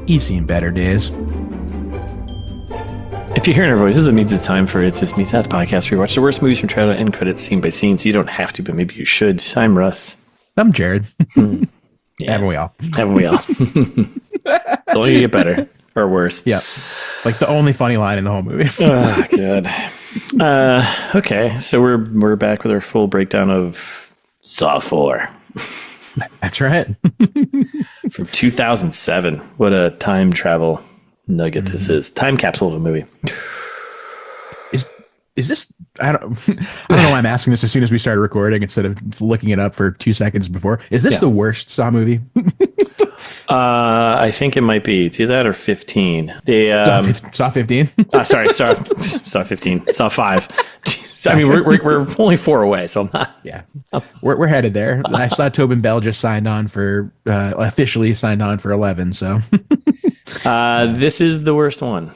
He's seen better days. If you're hearing our voices, it means it's time for It's This Meets That podcast, where we watch the worst movies from trailer and credits scene by scene, so you don't have to, but maybe you should. I'm Russ. I'm Jared. Yeah. Haven't we all? Haven't we all? It's only gonna get better or worse. Yep. Like the only funny line in the whole movie. Oh, good. Okay, so we're back with our full breakdown of Saw 4. That's right. From 2007. What a time travel nugget this is. Time capsule of a movie. Is this? I don't know why I'm asking this as soon as we started recording instead of looking it up for 2 seconds before. Is this the worst Saw movie? I think it might be. It's either that or 15. Saw 15. Sorry, Saw 15. Saw 5. I mean, we're only 4 away, so I'm not. Yeah, we're headed there. I saw Tobin Bell just signed on for officially signed on for 11. So this is the worst one,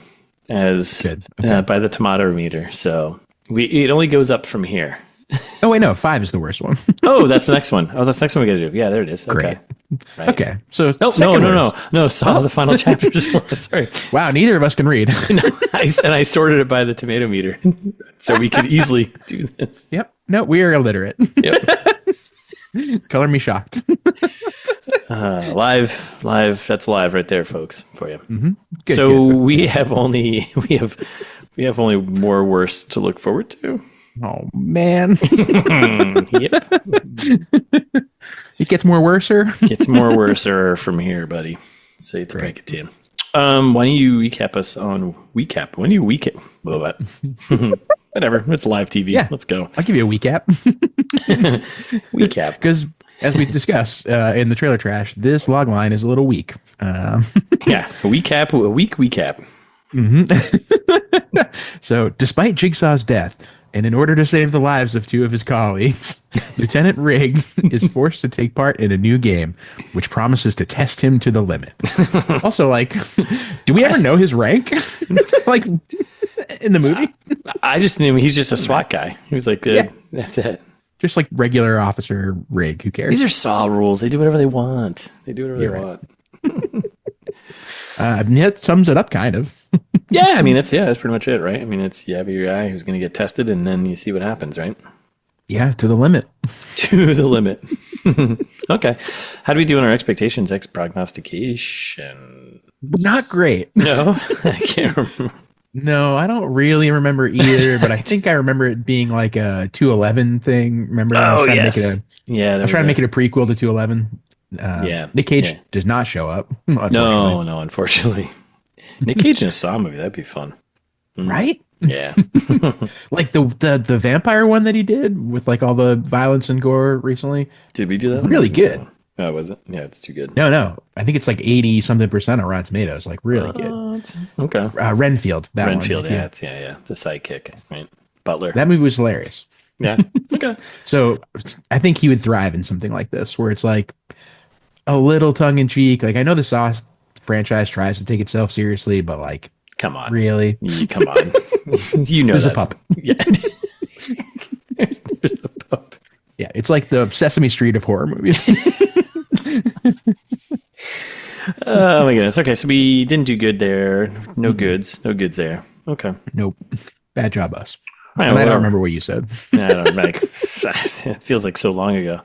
as by the tomato meter. So it only goes up from here. Oh wait, no, 5 is the worst one. Oh, that's the next one. Oh, that's the next one we got to do. Yeah, there it is. Okay. Great. Right. Okay, so no. Saw the final chapters. Sorry. Wow, neither of us can read. I sorted it by the tomato meter, so we could easily do this. Yep. No, we are illiterate. Yep. Color me shocked. Live. That's live right there, folks, for you. Mm-hmm. Good, so good. we have only more worse to look forward to. Oh man. Yep. It gets more worser. Gets more worser from here, buddy. Say it to break it to you. Why don't you recap us on recap? When do you recap? Whatever. It's live TV. Yeah. Let's go. I'll give you a recap. Recap. Because as we discussed in the trailer trash, this log line is a little weak. Yeah. A weak recap. Mm-hmm. So despite Jigsaw's death, and in order to save the lives of 2 of his colleagues, Lieutenant Rigg is forced to take part in a new game, which promises to test him to the limit. Also, like, do we ever know his rank? Like, in the movie? I just knew he's just a SWAT guy. He was like, that's it. Just like regular officer Rigg. Who cares? These are Saw rules. They do whatever they want. Want. That sums it up, kind of. Yeah, I mean, that's pretty much it, right? I mean, you have your guy who's going to get tested, and then you see what happens, right? Yeah, to the limit. To the limit. Okay. How do we do in our expectations? Prognostication? Not great. No, I can't remember. No, I don't really remember either, but I think I remember it being like a 211 thing. Remember? Oh, yes. I was trying to make it a prequel to 211. Nick Cage does not show up. No, unfortunately. Nick Cage in a Saw movie, that'd be fun. Right? Yeah. Like the vampire one that he did with like all the violence and gore recently. Did we do that? Really good. Oh, was it? Yeah, it's too good. No. I think it's like 80-something% on Rotten Tomatoes. Like really good. Okay. Renfield. Renfield, one. Yeah. The sidekick, right? Butler. That movie was hilarious. Yeah. Okay. So I think he would thrive in something like this, where it's like a little tongue in cheek. Like I know the Saw franchise tries to take itself seriously, but like, come on, really? Come on, you know, there's a pup. Yeah, there's a pup. Yeah, it's like the Sesame Street of horror movies. Oh my goodness. Okay, so we didn't do good there. No goods there. Okay. Nope. Bad job, us. Right, and I don't remember what you said. I don't like. It feels like so long ago.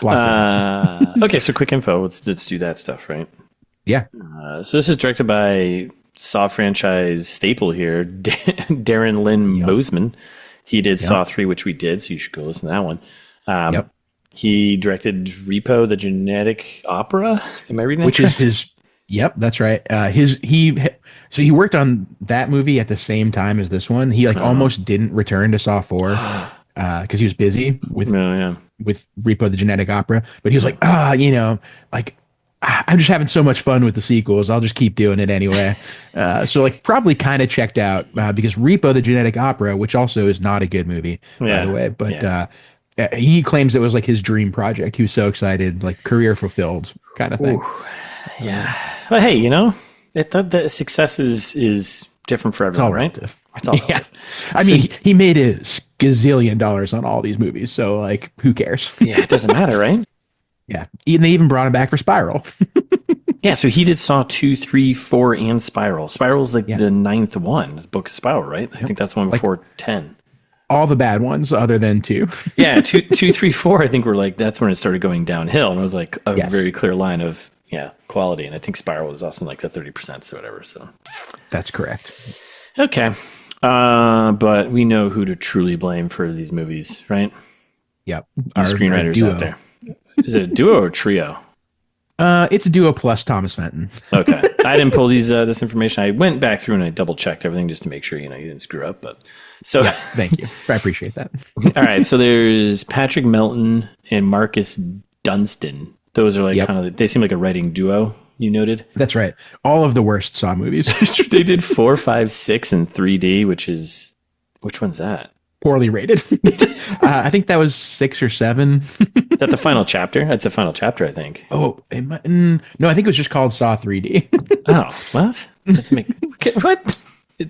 Okay, so quick info. Let's do that stuff, right? Yeah. So this is directed by Saw franchise staple here, Darren Lynn Bousman. He did Saw 3, which we did, so you should go listen to that one. He directed Repo, the Genetic Opera. Am I reading that? Which is his. Yep, that's right. So he worked on that movie at the same time as this one. He almost didn't return to Saw 4 because he was busy with Repo, the Genetic Opera. But he was like, I'm just having so much fun with the sequels. I'll just keep doing it anyway. So like probably kind of checked out because Repo, the Genetic Opera, which also is not a good movie, by the way, but he claims it was like his dream project. He was so excited, like career fulfilled kind of thing. Ooh. Yeah. But hey, the success is different for everyone, right? It's all relative. I mean, he made $1 gazillion on all these movies. So like, who cares? Yeah, it doesn't matter, right? Yeah. And they even brought him back for Spiral. Yeah, so he did Saw 2, 3, 4, and Spiral. Spiral's like the ninth one, the Book of Spiral, right? I think that's the one before 10. All the bad ones other than 2. Yeah, 2, 3, 4, I think were like, that's when it started going downhill. And it was like a very clear line of, quality. And I think Spiral was also in like the 30% or whatever. So that's correct. Okay. But we know who to truly blame for these movies, right? Yep. Our screenwriters out there. Is it a duo or trio? It's a duo plus Thomas Fenton. Okay. I didn't pull this information. I went back through and I double checked everything just to make sure, you didn't screw up. But so thank you. I appreciate that. All right. So there's Patrick Melton and Marcus Dunstan. Those are like kind of, they seem like a writing duo, you noted. That's right. All of the worst Saw movies. They did 4, 5, 6 in 3D, which one's that? Poorly rated. I think that was 6 or 7. Is that the final chapter? That's the final chapter, I think. Oh, no, I think it was just called Saw 3D. Oh, what? What?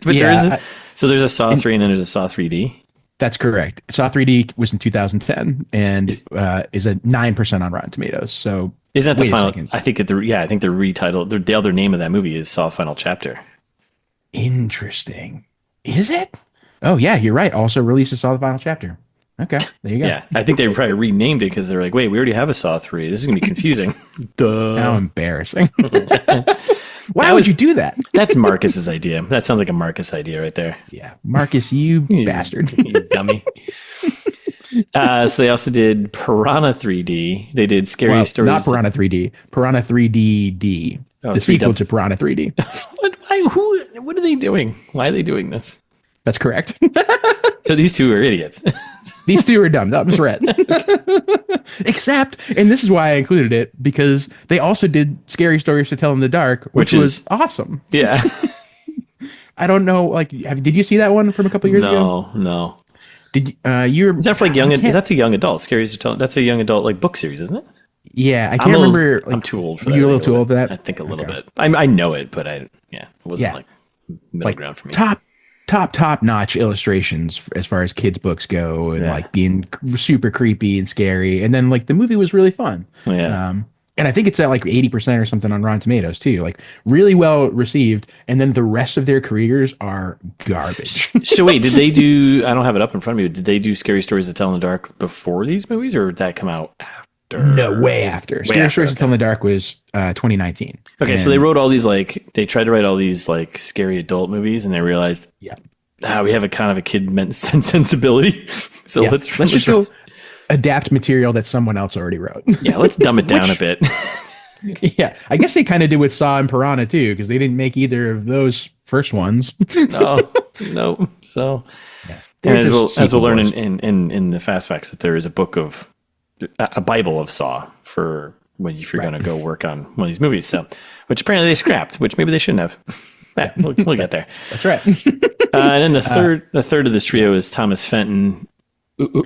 But so there's a Saw 3 and then there's a Saw 3D? That's correct. Saw 3D was in 2010 and is at 9% on Rotten Tomatoes. So isn't that the final? I think I think they're retitled. The other name of that movie is Saw Final Chapter. Interesting. Is it? Oh yeah, you're right. Also releases Saw the Final Chapter. Okay, there you go. Yeah, I think they probably renamed it because they're like, wait, we already have a Saw 3. This is gonna be confusing. Duh. How embarrassing. Why would you do that? That's Marcus's idea. That sounds like a Marcus idea right there. Yeah, Marcus, you bastard, you dummy. So they also did Piranha 3D. They did Scary Stories. Not Piranha 3D. Piranha 3DD. The sequel to Piranha 3D. What? Why? What are they doing? Why are they doing this? That's correct. So these two are idiots. These two are dum-dums, right? Except, and this is why I included it, because they also did Scary Stories to Tell in the Dark, which was awesome. Yeah. I don't know, like, did you see that one from a couple years ago? No. Did you? Is that for like young? That's a young adult. Scary to Tell. That's a young adult like book series, isn't it? Yeah, I can't remember. I'm too old for that. You're a little too old for that. I think a little bit. I know it, but it wasn't like middle ground for me. Top notch illustrations as far as kids books go, and like being super creepy and scary. And then like the movie was really fun. Yeah. And I think it's at like 80% or something on Rotten Tomatoes too, like really well received. And then the rest of their careers are garbage. So wait, did they do, I don't have it up in front of me, but did they do Scary Stories to Tell in the Dark before these movies, or did that come out after? No, way after. Scary Stories to Tell in the Dark was 2019. Okay, and so they wrote all these they tried to write all these like scary adult movies, and they realized, we have a kind of a kid sensibility. So let's just go adapt material that someone else already wrote. Yeah, let's dumb it down a bit. Yeah, I guess they kind of did with Saw and Piranha too, because they didn't make either of those first ones. No. So, and as we'll learn in the fast facts, that there is a Bible of Saw for when you're going to go work on one of these movies. So, which apparently they scrapped, which maybe they shouldn't have. Yeah, we'll get there. That's right. And then the third of this trio is Thomas Fenton. Who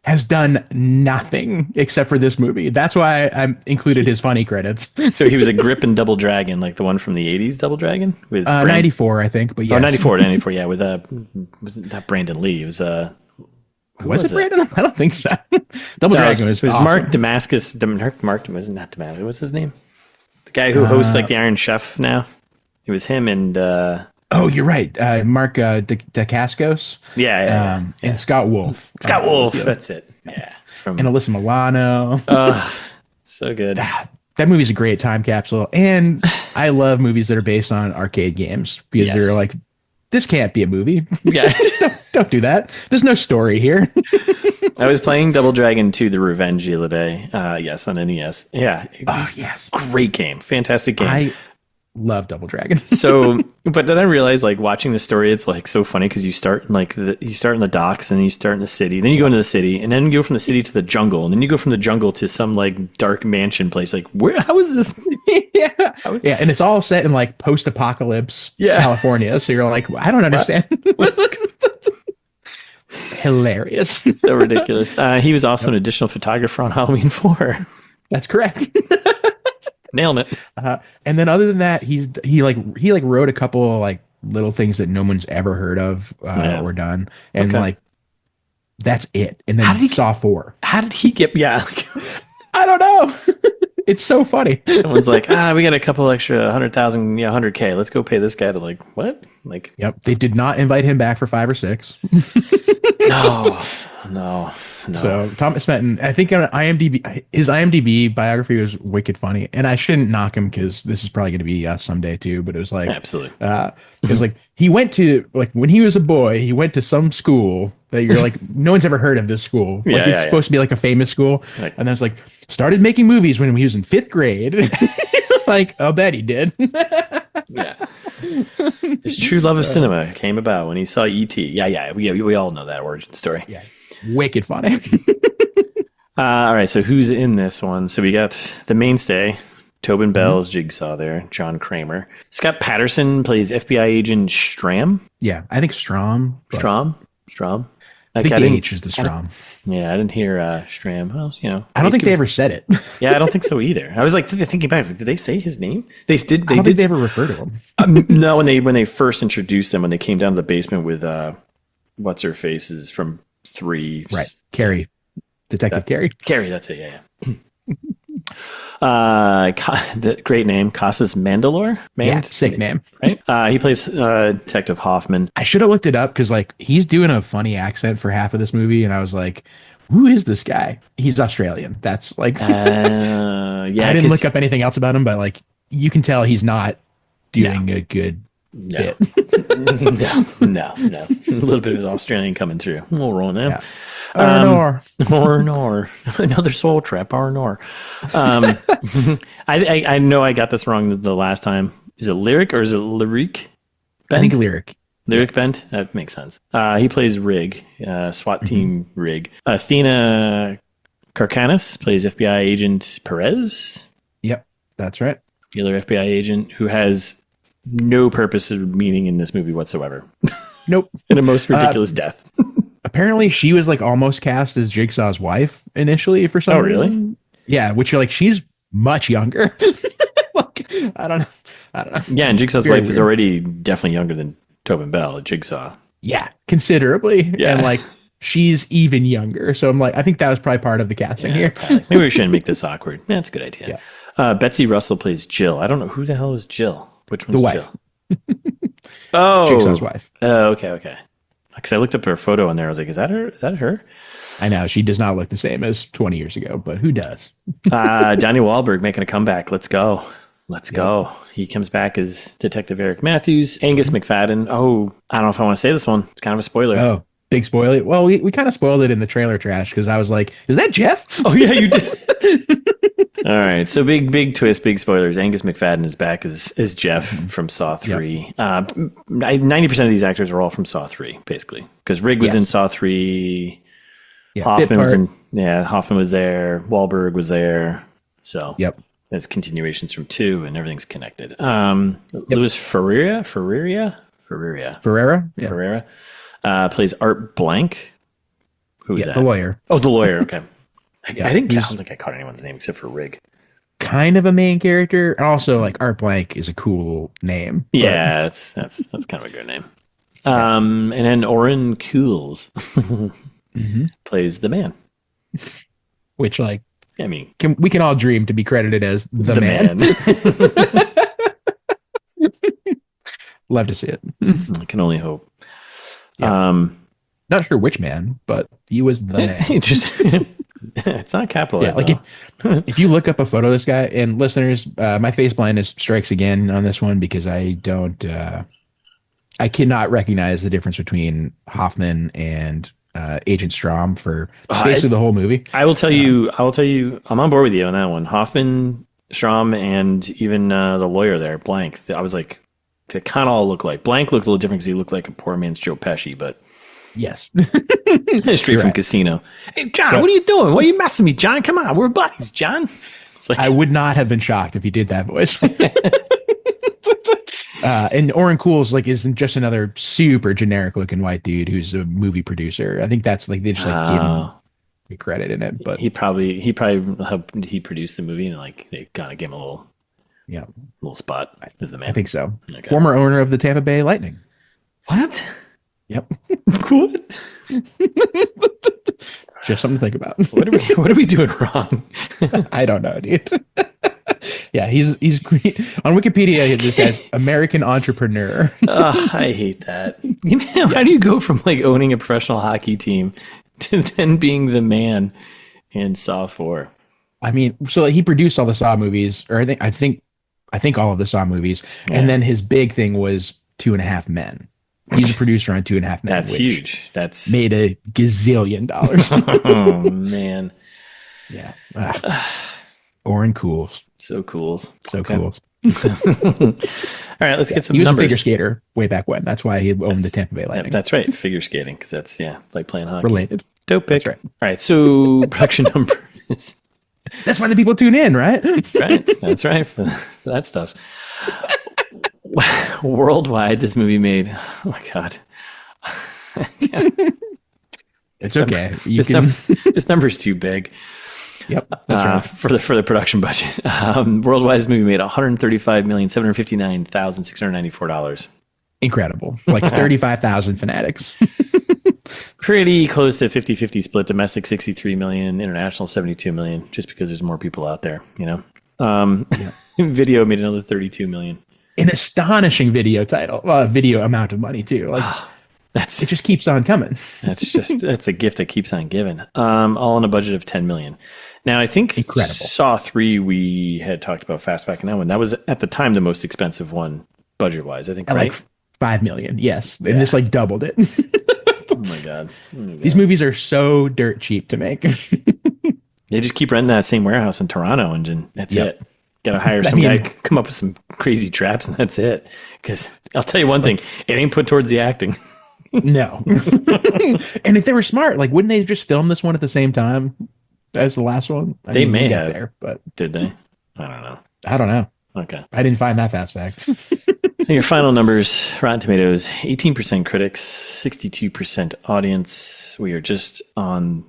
has done nothing except for this movie. That's why I included his funny credits. So he was a grip in Double Dragon, like the one from the 80s Double Dragon? With 94, I think. But yes. 94, yeah, with wasn't that Brandon Lee? It was was it Brandon? I don't think so. Double Dragon was awesome. Mark Damascus. Mark wasn't that Damascus. What's his name? The guy who hosts like the Iron Chef now. It was him and oh, you're right. Mark Dacascos. Yeah. And Scott Wolf. Scott Wolf. That's it. Yeah. And Alyssa Milano. So good. That movie's a great time capsule. And I love movies that are based on arcade games because they're like, this can't be a movie. Yeah. don't do that. There's no story here. I was playing Double Dragon 2 The Revenge the other day. Yes, on NES. Yeah. Yes. Great game. Fantastic game. I love Double Dragon. But then I realized, like, watching the story, it's like so funny because you start in the docks, and then you start in the city, then you go into the city, and then you go from the city to the jungle, and then you go from the jungle to some like dark mansion place. Like, how is this? Yeah, and it's all set in like post-apocalypse California. So you're like, I don't understand. Hilarious. So ridiculous. He was also an additional photographer on Halloween 4. That's correct. Nailing it. And then other than that, he wrote a couple like little things that no one's ever heard of or done, and that's it. And then Saw 4. How did he get? Yeah, I don't know. It's so funny. Someone's like, we got a couple extra 100,000, 100K. Let's go pay this guy to like, what? Like, yep. They did not invite him back for 5 or 6. No. So Thomas Fenton, I think on IMDb, his IMDb biography was wicked funny, and I shouldn't knock him because this is probably going to be us someday too. But it was like, absolutely, it was like he went to, like, when he was a boy, he went to some school that you're like, no one's ever heard of this school. Like, it's supposed to be like a famous school, and then it's like started making movies when he was in 5th grade. Like, I'll bet he did. Yeah. His true love of cinema came about when he saw E.T. Yeah. We all know that origin story. Yeah. Wicked funny. All right, so who's in this one? So we got the mainstay, Tobin Bell as Jigsaw there, John Kramer. Scott Patterson plays FBI agent Stram. Yeah, I think Strom. Strom? I think the H is the Strom. Yeah, I didn't hear Stram. Well, I don't think they ever said it. Yeah, I don't think so either. I was like thinking back, did they say his name? They did. I don't think they ever refer to him. No, when they first introduced him, when they came down to the basement with what's her faces from 3, right? Carrie, Detective Carrie. Carrie, that's it. Yeah. The great name, Costas Mandylor. Sick name, right? He plays Detective Hoffman. I should have looked it up because like he's doing a funny accent for half of this movie, and I was like, "Who is this guy?" He's Australian. That's like, yeah. I didn't look up anything else about him, but like you can tell he's not doing a good bit. No. A little bit of his Australian coming through. We'll roll now. Yeah. Or another soul trap. I know I got this wrong the last time. Is it Lyriq or is it Lyriq Bent? I think Lyriq. Lyriq Bent? That makes sense. He plays Rig, SWAT team Rig. Athena Karkanis plays FBI agent Perez. Yep, that's right. The other FBI agent who has no purpose of meaning in this movie whatsoever. Nope. And a most ridiculous death. Apparently she was like almost cast as Jigsaw's wife initially for some reason. Really? Yeah, which you're like, she's much younger. Like, I don't know. Yeah, and Jigsaw's wife is already definitely younger than Tobin Bell at Jigsaw. Yeah, considerably. Yeah. And like she's even younger. So I'm like, I think that was probably part of the casting here. Maybe we shouldn't make this awkward. Yeah, that's a good idea. Yeah. Betsy Russell plays Jill. I don't know who the hell is Jill. Which one's the wife. Jill? Oh, Jigsaw's wife. Oh, okay. Because I looked up her photo on there. I was like, is that her? Is that her? I know. She does not look the same as 20 years ago, but who does? Donnie Wahlberg making a comeback. Let's go. He comes back as Detective Eric Matthews. Angus Macfadyen. Oh, I don't know if I want to say this one. It's kind of a spoiler. Oh, big spoiler. Well, we kind of spoiled it in the trailer trash because I was like, is that Jeff? Oh, yeah, you did. All right. So big twist, big spoilers. Angus Macfadyen is back as Jeff from Saw 3. 90% of these actors are all from Saw 3, basically. Because Rig was in Saw 3. Yeah, Hoffman was Hoffman was there. Wahlberg was there. So there's continuations from 2 and everything's connected. Louis Ferreira plays Art Blank. Who is that? The lawyer. Oh, the lawyer. Okay. I don't think I caught anyone's name except for Rig. Kind of a main character. And also, like, Art Blank is a cool name. Yeah, that's kind of a good name. And then Oren Cools plays the man. Which, like, I mean, we can all dream to be credited as the man. Love to see it. I can only hope. Yeah. Not sure which man, but he was the man. It's not capitalized. Yeah, like if you look up a photo of this guy, and listeners, my face blindness strikes again on this one because I cannot recognize the difference between Hoffman and Agent Strom for basically the whole movie. I will tell you, I'm on board with you on that one. Hoffman, Strom, and even the lawyer there, Blank. I was like, they kind of all look like. Blank looked a little different because he looked like a poor man's Joe Pesci, but. Yes. Straight from Casino. Hey, John, what are you doing? Why are you messing with me, John? Come on, we're buddies, John. It's like, I would not have been shocked if he did that voice. And Oren Cools isn't just another super generic looking white dude who's a movie producer. I think that's like they just give him the credit in it. But he probably helped he produced the movie and they kind of gave him a little spot as the man. I think so. Okay. Former owner of the Tampa Bay Lightning. What? Yep. What? Just something to think about. What are we doing wrong? I don't know, dude. Yeah, he's on Wikipedia. This guy's American entrepreneur. I hate that. How do you go from like owning a professional hockey team to then being the man in Saw 4? I mean, so he produced all the Saw movies, or I think all of the Saw movies, and then his big thing was 2.5 Men. He's a producer on 2.5 Men. That's huge. That's made $1 gazillion. Oh man. Yeah. Oren Cools. So cools. So cools. All right, let's get some He was numbers. a figure skater way back when. That's why he owned the Tampa Bay Lightning. That's right. Figure skating, because that's like playing hockey. Related. Dope pick. That's right. All right, so production numbers. That's why the people tune in, right? That's right. That's right for that stuff. Worldwide, this movie made. Oh my god. It's okay. This number's too big. Yep. That's right. For the production budget. Worldwide, this movie made $135,759,694. Incredible. Like 35,000 fanatics. Pretty close to 50-50 split. Domestic 63 million, international 72 million, just because there's more people out there, you know. Video made another 32 million. An astonishing video amount of money too. Like it just keeps on coming. That's a gift that keeps on giving. All on a budget of 10 million. Now I think incredible. Saw 3, we had talked about fast back in that one. That was at the time the most expensive one budget wise, I think, right? Like 5 million. Yes. And this like doubled it. Oh my god. These movies are so dirt cheap to make. They just keep renting that same warehouse in Toronto and that's it. Got to hire some guy, come up with some crazy traps, and that's it. Because I'll tell you one thing, it ain't put towards the acting. No. And if they were smart, like, wouldn't they just film this one at the same time as the last one? They may have. There, but did they? I don't know. Okay. I didn't find that fast fact. Your final numbers, Rotten Tomatoes, 18% critics, 62% audience. We are just on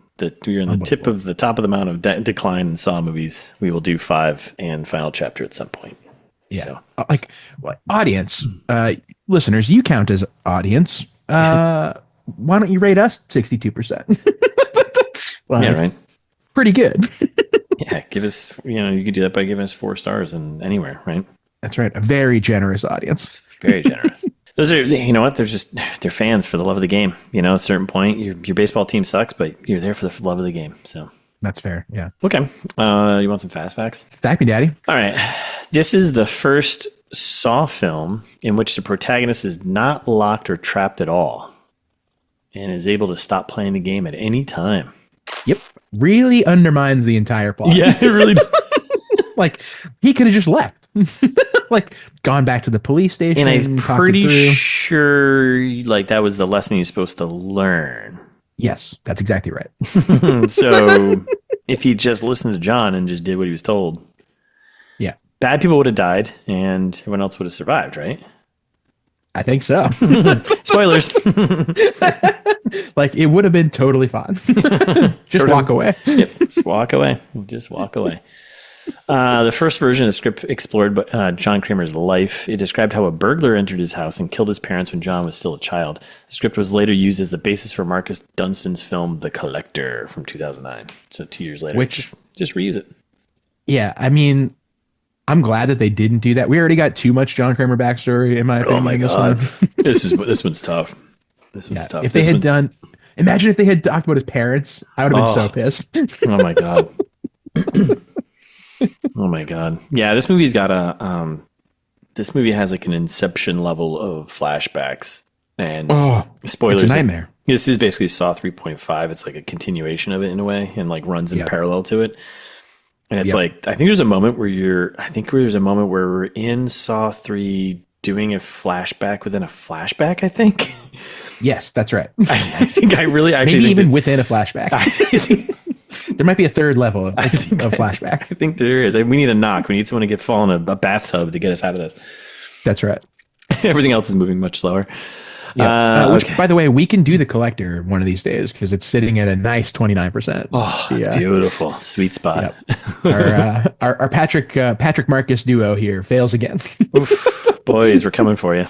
we're in the tip of the top of the mountain of decline in Saw movies. We will do 5 and final chapter at some point. Yeah. So. Audience, listeners, you count as audience. Why don't you rate us 62%? Yeah, right. Pretty good. Yeah, give us, you could do that by giving us 4 stars and anywhere, right? That's right. A very generous audience. Very generous. Those are, they're fans for the love of the game. At a certain point, your baseball team sucks, but you're there for the love of the game. So that's fair. Yeah. Okay. You want some fast facts? Thank me, Daddy. All right. This is the first Saw film in which the protagonist is not locked or trapped at all and is able to stop playing the game at any time. Yep. Really undermines the entire plot. Yeah, it really does. Like, he could have just left. Like, gone back to the police station. And I'm pretty sure that was the lesson you're supposed to learn. Yes, that's exactly right. So if he just listened to John and just did what he was told, yeah, bad people would have died and everyone else would have survived, right? I think so. Spoilers. Like, it would have been totally fine. Just walk away. Yep, just walk away. Just walk away. The first version of the script explored John Kramer's life. It described how a burglar entered his house and killed his parents when John was still a child. The script was later used as the basis for Marcus Dunstan's film The Collector from 2009. So 2 years later, just reuse it. Yeah, I mean, I'm glad that they didn't do that. We already got too much John Kramer backstory, in my opinion. Oh my god, this one's tough. This one's tough. If they had done, imagine if they had talked about his parents. I would have been so pissed. Oh my god. Oh my god. Yeah, this movie's got this movie has like an Inception level of flashbacks and spoilers. It's a nightmare. This is basically Saw 3.5. It's like a continuation of it in a way and like runs in parallel to it. And it's like, I think there's a moment where we're in Saw 3 doing a flashback within a flashback, I think. Yes, that's right. I think I really actually maybe even within a flashback. There might be a third level of flashback. I think there is. We need a knock. We need someone to fall in a bathtub to get us out of this. That's right. Everything else is moving much slower. Yeah. Which, by the way, we can do The Collector one of these days because it's sitting at a nice 29%. Oh, it's beautiful. Sweet spot. Yep. Our Patrick Marcus duo here fails again. Oof, boys, we're coming for you.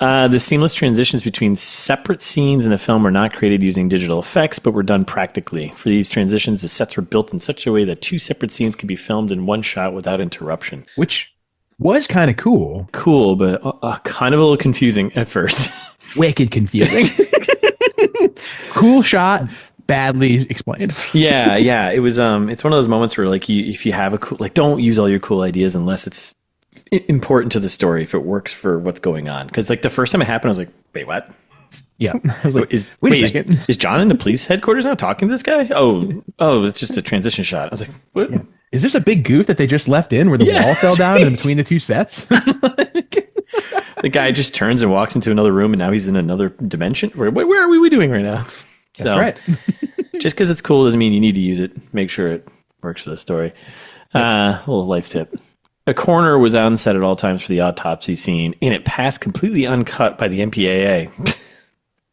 The seamless transitions between separate scenes in the film were not created using digital effects, but were done practically. For these transitions, the sets were built in such a way that 2 separate scenes could be filmed in one shot without interruption. Which was kind of cool. Cool, but kind of a little confusing at first. Wicked confusing. Cool shot, badly explained. Yeah. It was. It's one of those moments where, like, if you have a cool, like, don't use all your cool ideas unless it's important to the story. If it works for what's going on, because like the first time it happened, I was like, wait, what? Yeah, I was like, wait a second. Is John in the police headquarters now talking to this guy? Oh, it's just a transition shot. I was like, what? Yeah. Is this a big goof that they just left in where the wall fell down in between the 2 sets? The guy just turns and walks into another room, and now he's in another dimension. Where are we doing right now? That's right. Just because it's cool doesn't mean you need to use it. Make sure it works for the story. A little life tip. A coroner was on set at all times for the autopsy scene, and it passed completely uncut by the MPAA.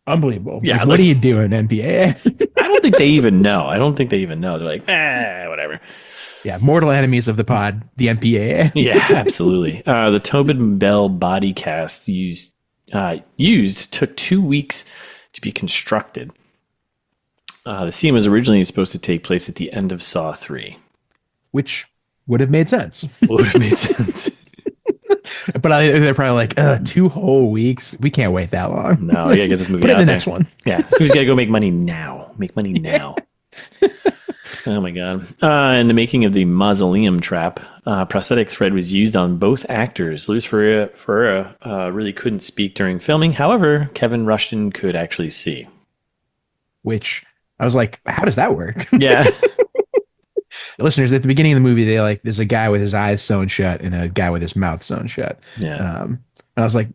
Unbelievable. Yeah, like, what are you doing, MPAA? I don't think they even know. They're like, whatever. Yeah, mortal enemies of the pod, the MPAA. Yeah, absolutely. The Tobin Bell body cast used took 2 weeks to be constructed. The scene was originally supposed to take place at the end of Saw 3. Which would have made sense. Would have made sense. But they're probably like, 2 whole weeks? We can't wait that long. No, you gotta get this movie Put out in the there. next one. Yeah, this movie's gotta go make money now. Make money now. Oh my god. In the making of the mausoleum trap, prosthetic thread was used on both actors. Louis Ferreira really couldn't speak during filming. However, Kevin Rushton could actually see. Which I was like, how does that work? Yeah. Listeners, at the beginning of the movie, there's a guy with his eyes sewn shut and a guy with his mouth sewn shut. Yeah. And I was like,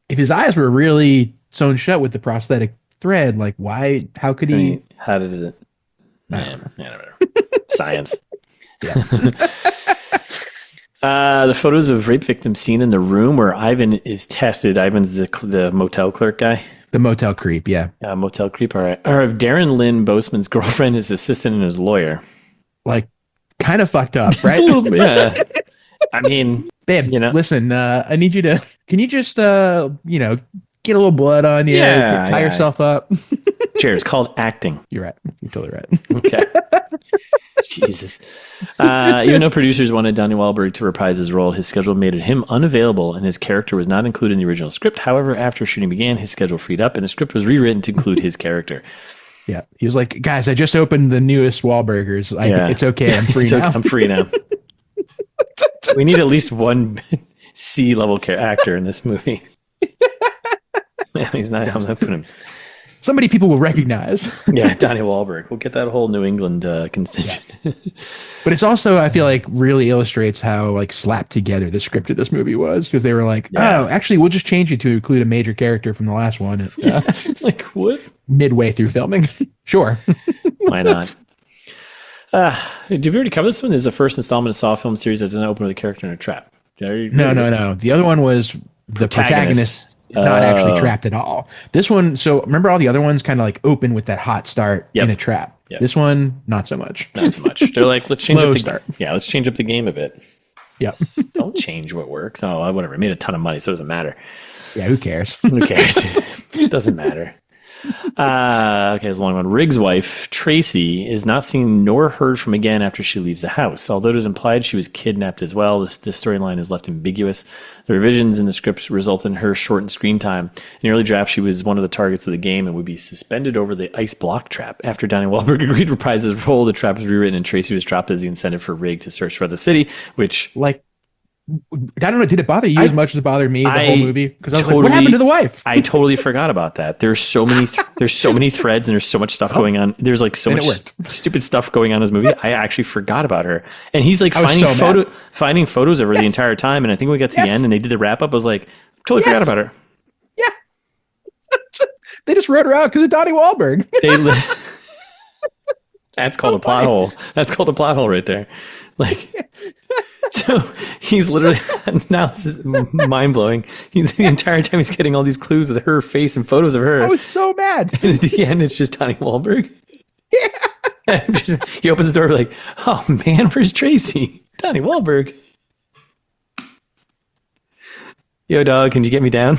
if his eyes were really sewn shut with the prosthetic thread, like why? How could he? How does it? Man, whatever. Science. Yeah. The photos of rape victims seen in the room where Ivan is tested. Ivan's the motel clerk guy. The motel creep, yeah. Motel creep, all right. Or of Darren Lynn Boseman's girlfriend, his assistant, and his lawyer. Like, kind of fucked up, right? Yeah. I mean, babe, listen, I need you to, can you just, get a little blood on you, tie yourself up? Jared, it's called acting. You're right. You're totally right. Okay. Jesus. Even though producers wanted Donnie Wahlberg to reprise his role, his schedule made him unavailable, and his character was not included in the original script. However, after shooting began, his schedule freed up, and the script was rewritten to include his character. Yeah. He was like, guys, I just opened the newest Wahlburgers. It's okay. I'm free now. I'm free now. We need at least one C-level actor in this movie. Yeah, he's not. I'm not putting him. Somebody people will recognize. Yeah, Donnie Wahlberg. We'll get that whole New England constituent. Yeah. But it's also, I feel like, really illustrates how like slapped together the script of this movie was, because they were like, oh, actually, we'll just change it to include a major character from the last one. Like what? Midway through filming. Sure. Why not? Did we already cover this one? This is the first installment of Saw film series that doesn't open with a character in a trap. No. The other one was the protagonist not actually trapped at all. This one, so remember all the other ones kind of like open with that hot start in a trap. Yep. This one, not so much. Not so much. They're like, let's change up the start. Yeah, let's change up the game a bit. Yeah. Don't change what works. Oh, whatever. It made a ton of money, so it doesn't matter. Yeah, who cares? Who cares? It doesn't matter. Okay, it's a long one. Riggs' wife, Tracy, is not seen nor heard from again after she leaves the house. Although it is implied she was kidnapped as well, this storyline is left ambiguous. The revisions in the scripts result in her shortened screen time. In the early draft, she was one of the targets of the game and would be suspended over the ice block trap. After Donnie Wahlberg agreed to reprise his role, the trap was rewritten and Tracy was dropped as the incentive for Riggs to search for the city, which... I don't know. Did it bother you as much as it bothered me the whole movie? Because I was like, what happened to the wife? I totally forgot about that. There's so many threads and there's so much stuff going on. There's like so much stupid stuff going on in this movie. I actually forgot about her. And he's like finding photos of her the entire time. And I think we got to the end and they did the wrap up. I was like, totally forgot about her. Yeah. They just wrote her out because of Donnie Wahlberg. That's called a plot hole. That's called a plot hole right there. Like, so he's literally, now this is mind blowing. The entire time he's getting all these clues with her face and photos of her. I was so mad. And at the end, it's just Donnie Wahlberg. Yeah. He opens the door like, oh man, where's Tracy? Donnie Wahlberg. Yo, dog, can you get me down?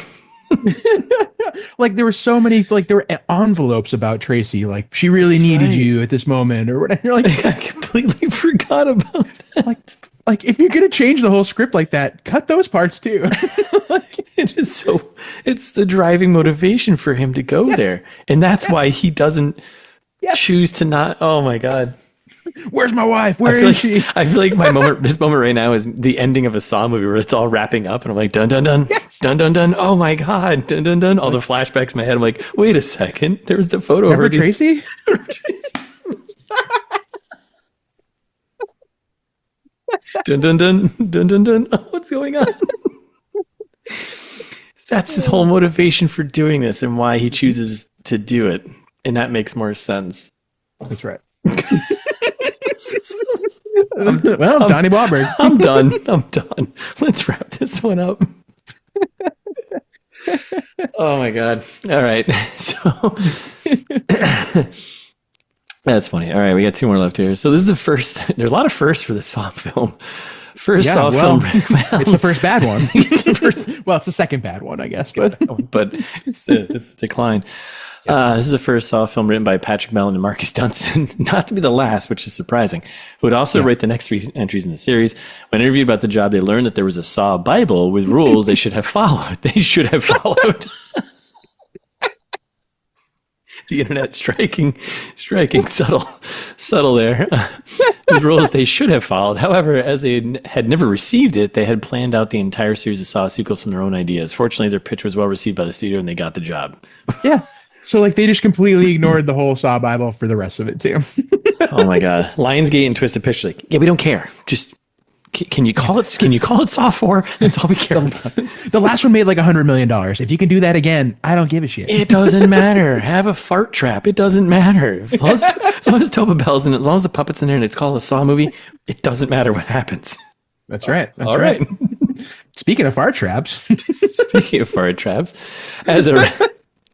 Like there were so many, like there were envelopes about Tracy, like she really needed you at this moment or whatever. You're like, I completely forgot about that. Like if you're gonna change the whole script like that, cut those parts too. It is so. It's the driving motivation for him to go there, and that's why he doesn't choose to not. Oh my god. Where's my wife? Where is she? I feel like this moment right now is the ending of a Saw movie where it's all wrapping up, and I'm like, dun dun dun, dun dun dun. Oh my god, dun dun dun. All the flashbacks in my head. I'm like, wait a second, there was the photo of her. Tracy? Dun dun dun dun dun dun. Oh, what's going on? That's his whole motivation for doing this, and why he chooses to do it, and that makes more sense. That's right. Donnie Wahlberg. I'm done. Let's wrap this one up. Oh my god. All right. So that's funny. All right, we got 2 more left here. So this is the first. There's a lot of firsts for the Saw film. Saw film. It's the first bad one. It's the first. Well, it's the second bad one, I guess. But it's the decline. This is the first Saw film written by Patrick Mellon and Marcus Dunson, not to be the last, which is surprising, who would also write the next 3 entries in the series. When interviewed about the job, they learned that there was a Saw Bible with rules they should have followed. The internet striking subtle there. With rules they should have followed. However, as they had never received it, they had planned out the entire series of Saw sequels from their own ideas. Fortunately, their pitch was well received by the studio and they got the job. Yeah. So like they just completely ignored the whole Saw Bible for the rest of it too. Oh my god. Lionsgate and Twisted Pictures like, yeah, we don't care. Just can you call it Saw 4? That's all we care about. The last one made like $100 million. If you can do that again, I don't give a shit. It doesn't matter. Have a fart trap. It doesn't matter. As long as Tobin Bell's in it, as long as the puppet's in there and it's called a Saw movie, it doesn't matter what happens. That's right. That's all right. Speaking of fart traps.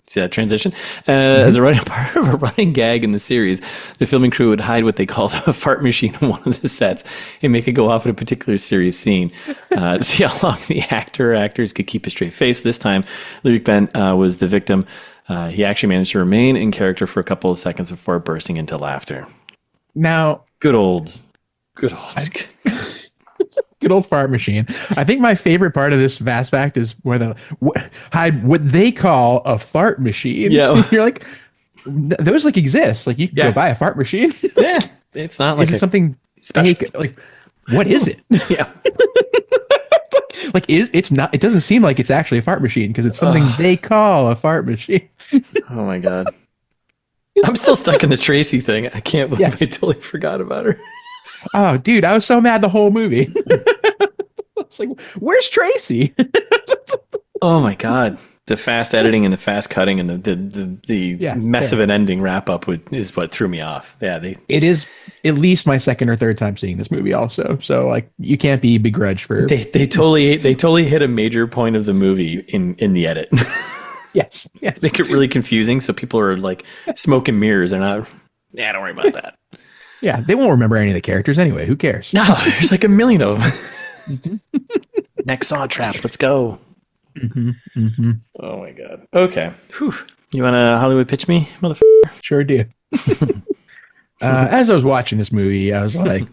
See that transition? As a running part of a running gag in the series, the filming crew would hide what they called a fart machine on one of the sets and make it go off in a particular serious scene to see how long the actors could keep a straight face. This time, Lyriq Bent was the victim. He actually managed to remain in character for a couple of seconds before bursting into laughter. Now, good old. Good old fart machine. I think my favorite part of this vast fact is where hide what they call a fart machine. Yeah, you're like, those like exist. Like you can go buy a fart machine. Yeah, it's not like something special. Like, what is it? Yeah, like it's not. It doesn't seem like it's actually a fart machine because it's something they call a fart machine. Oh my god, I'm still stuck in the Tracy thing. I can't believe I totally forgot about her. Oh, dude, I was so mad the whole movie. It's like, where's Tracy? Oh my god, the fast editing and the fast cutting and the mess of an ending wrap up is what threw me off. Yeah, it is at least my second or third time seeing this movie also. So like, you can't be begrudged for they totally hit a major point of the movie in the edit. Yes, to make it really confusing, so people are like smoke and mirrors. They're not. Yeah, don't worry about that. Yeah, they won't remember any of the characters anyway. Who cares? No, there's like a million of them. Next Saw trap. Let's go. Oh my god. Okay. Whew. You want to Hollywood pitch me, motherfucker? Sure do. As I was watching this movie, I was like,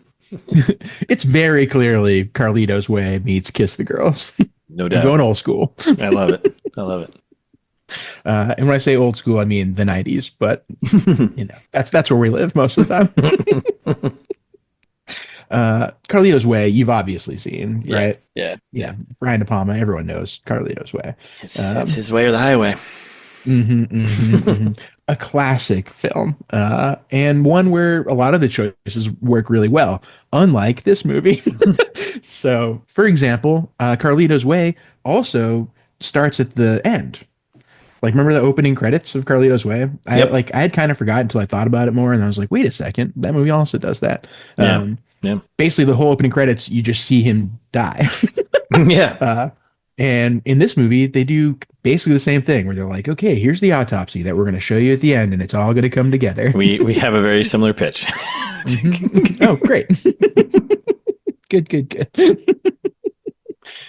it's very clearly Carlito's Way meets Kiss the Girls. No doubt. I'm going old school. I love it. And when I say old school, I mean the 90s, but that's where we live most of the time. Carlito's Way, you've obviously seen, right? Yeah. Brian De Palma, everyone knows Carlito's Way. It's his way or the highway. A classic film, and one where a lot of the choices work really well, unlike this movie. So, for example, Carlito's Way also starts at the end. Like, remember the opening credits of Carlito's Way? I had kind of forgotten until I thought about it more, and I was like, wait a second, that movie also does that. Basically, the whole opening credits, you just see him die. And in this movie, they do basically the same thing, where they're like, okay, here's the autopsy that we're going to show you at the end, and it's all going to come together. We have a very similar pitch. Oh, great. Good.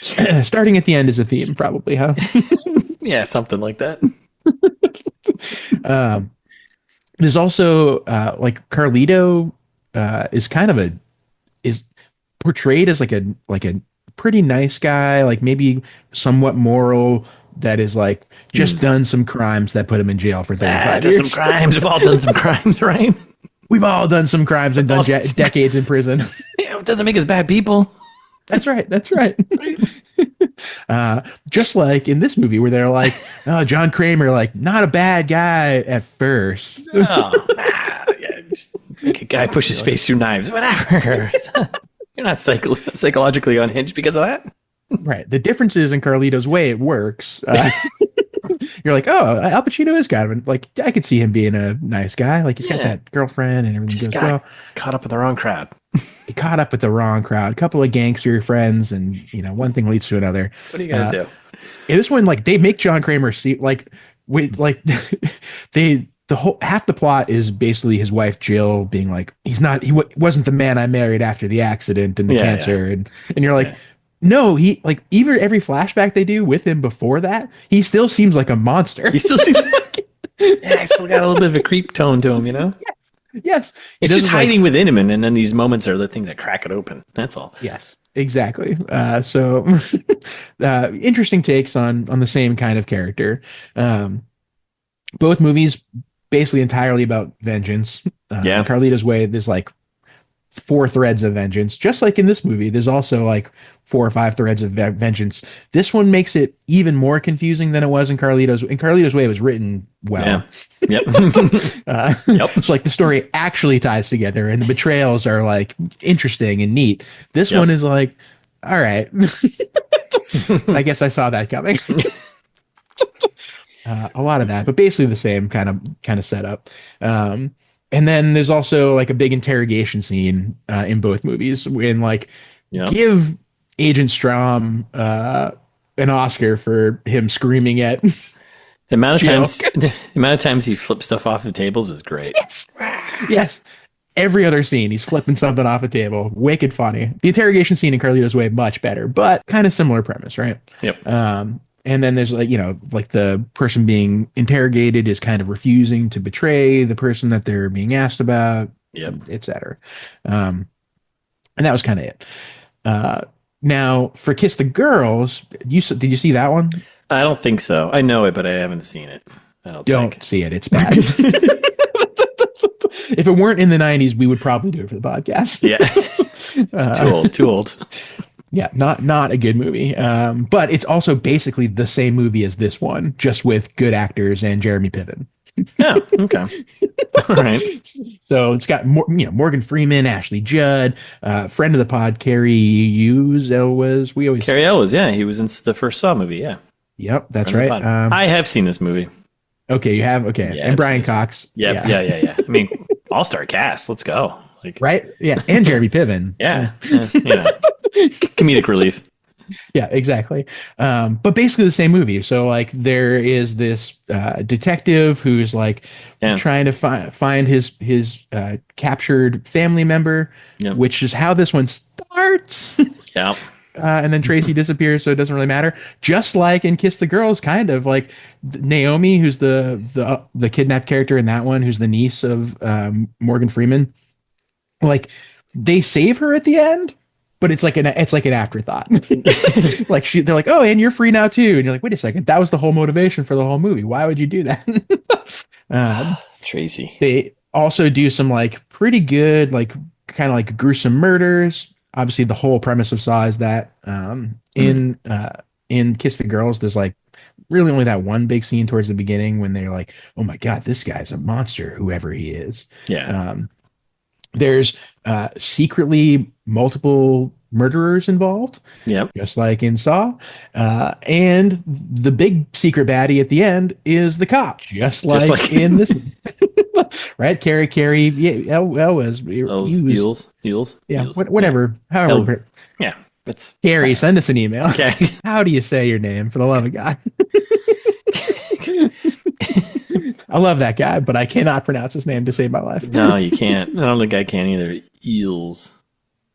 Starting at the end is a theme, probably, huh? Yeah, something like that. There's also like Carlito is kind of is portrayed as like a pretty nice guy, like maybe somewhat moral, that is like just done some crimes that put him in jail for 35 Just years. some crimes. We've all done some crimes, right? We've all done some crimes and done decades in prison. Yeah, it doesn't make us bad people. That's right. That's right. Just like in this movie where they're like, oh, John Kramer, like not a bad guy at first. Yeah, just make a guy push his face through knives. Whatever. You're not psychologically unhinged because of that. Right. The difference is in Carlito's way it works. You're like, oh, Al Pacino is kind of like, I could see him being a nice guy. Like he's got that girlfriend and everything goes well. Caught up in the wrong crowd. He caught up with the wrong crowd. A couple of gangster friends, and one thing leads to another. What are you gonna do? In this one, like they make John Kramer see like the whole half the plot is basically his wife Jill being like, he wasn't the man I married after the accident and the cancer, and you're like. No, he like even every flashback they do with him before that, he still seems like a monster. He still seems he's still got a little bit of a creep tone to him, Yes. It's just hiding within him, and then these moments are the thing that crack it open. That's all. Yes, exactly. So interesting takes on the same kind of character. Both movies basically entirely about vengeance. Carlito's Way, there's like 4 threads of vengeance. Just like in this movie, there's also like 4 or 5 threads of vengeance. This one makes it even more confusing than it was in Carlito's. In Carlito's Way, it was written well. Yeah. Yep. So like the story actually ties together, and the betrayals are like interesting and neat. This one is like, all right, I guess I saw that coming. A lot of that, but basically the same kind of setup. And then there's also like a big interrogation scene in both movies when like give Agent Strom an Oscar for him screaming at the amount of times he flips stuff off of tables is great. Yes. Every other scene, he's flipping something off a table. Wicked funny. The interrogation scene in Carlito's Way, much better, but kind of similar premise, right? Yep. And then there's like, like the person being interrogated is kind of refusing to betray the person that they're being asked about, et cetera. And that was kind of it. Now for Kiss the Girls, did you see that one? I don't think so. I know it, but I haven't seen it. Don't see it. It's bad. If it weren't in the 90s, we would probably do it for the podcast. Yeah. It's too old. Yeah, not a good movie. But it's also basically the same movie as this one, just with good actors and Jeremy Piven. Yeah, okay. All right. So it's got Morgan Freeman, Ashley Judd, friend of the pod, Carrie Elwes. Carrie Elwes, yeah. He was in the first Saw movie, yeah. Yep, that's right. I have seen this movie. Okay, you have? Okay. Yeah, and Brian Cox. Yeah. I mean, all-star cast. Let's go. Like, right? Yeah, and Jeremy Piven. Yeah. Comedic relief. Yeah, exactly. But basically the same movie. So like there is this detective who's like trying to find his captured family member, which is how this one starts. Yeah. And then Tracy disappears, so it doesn't really matter. Just like in Kiss the Girls, kind of like Naomi, who's the kidnapped character in that one, who's the niece of Morgan Freeman. Like they save her at the end, but it's like an afterthought. Like they're like, oh, and you're free now too, and you're like, wait a second, that was the whole motivation for the whole movie. Why would you do that? Tracy. They also do some like pretty good, like kind of like gruesome murders. Obviously, the whole premise of Saw is that in Kiss the Girls, there's like really only that one big scene towards the beginning when they're like, oh my god, this guy's a monster, whoever he is. Yeah. There's secretly multiple murderers involved. Yep. Just like in Saw. And the big secret baddie at the end is the cop, just like in this. Right? Carrie Elwes. Eels. Yeah, whatever. However. Yeah. It's Carrie, send us an email. Okay. How do you say your name, for the love of God? I love that guy, but I cannot pronounce his name to save my life. No, you can't. I don't think I can either. Eels.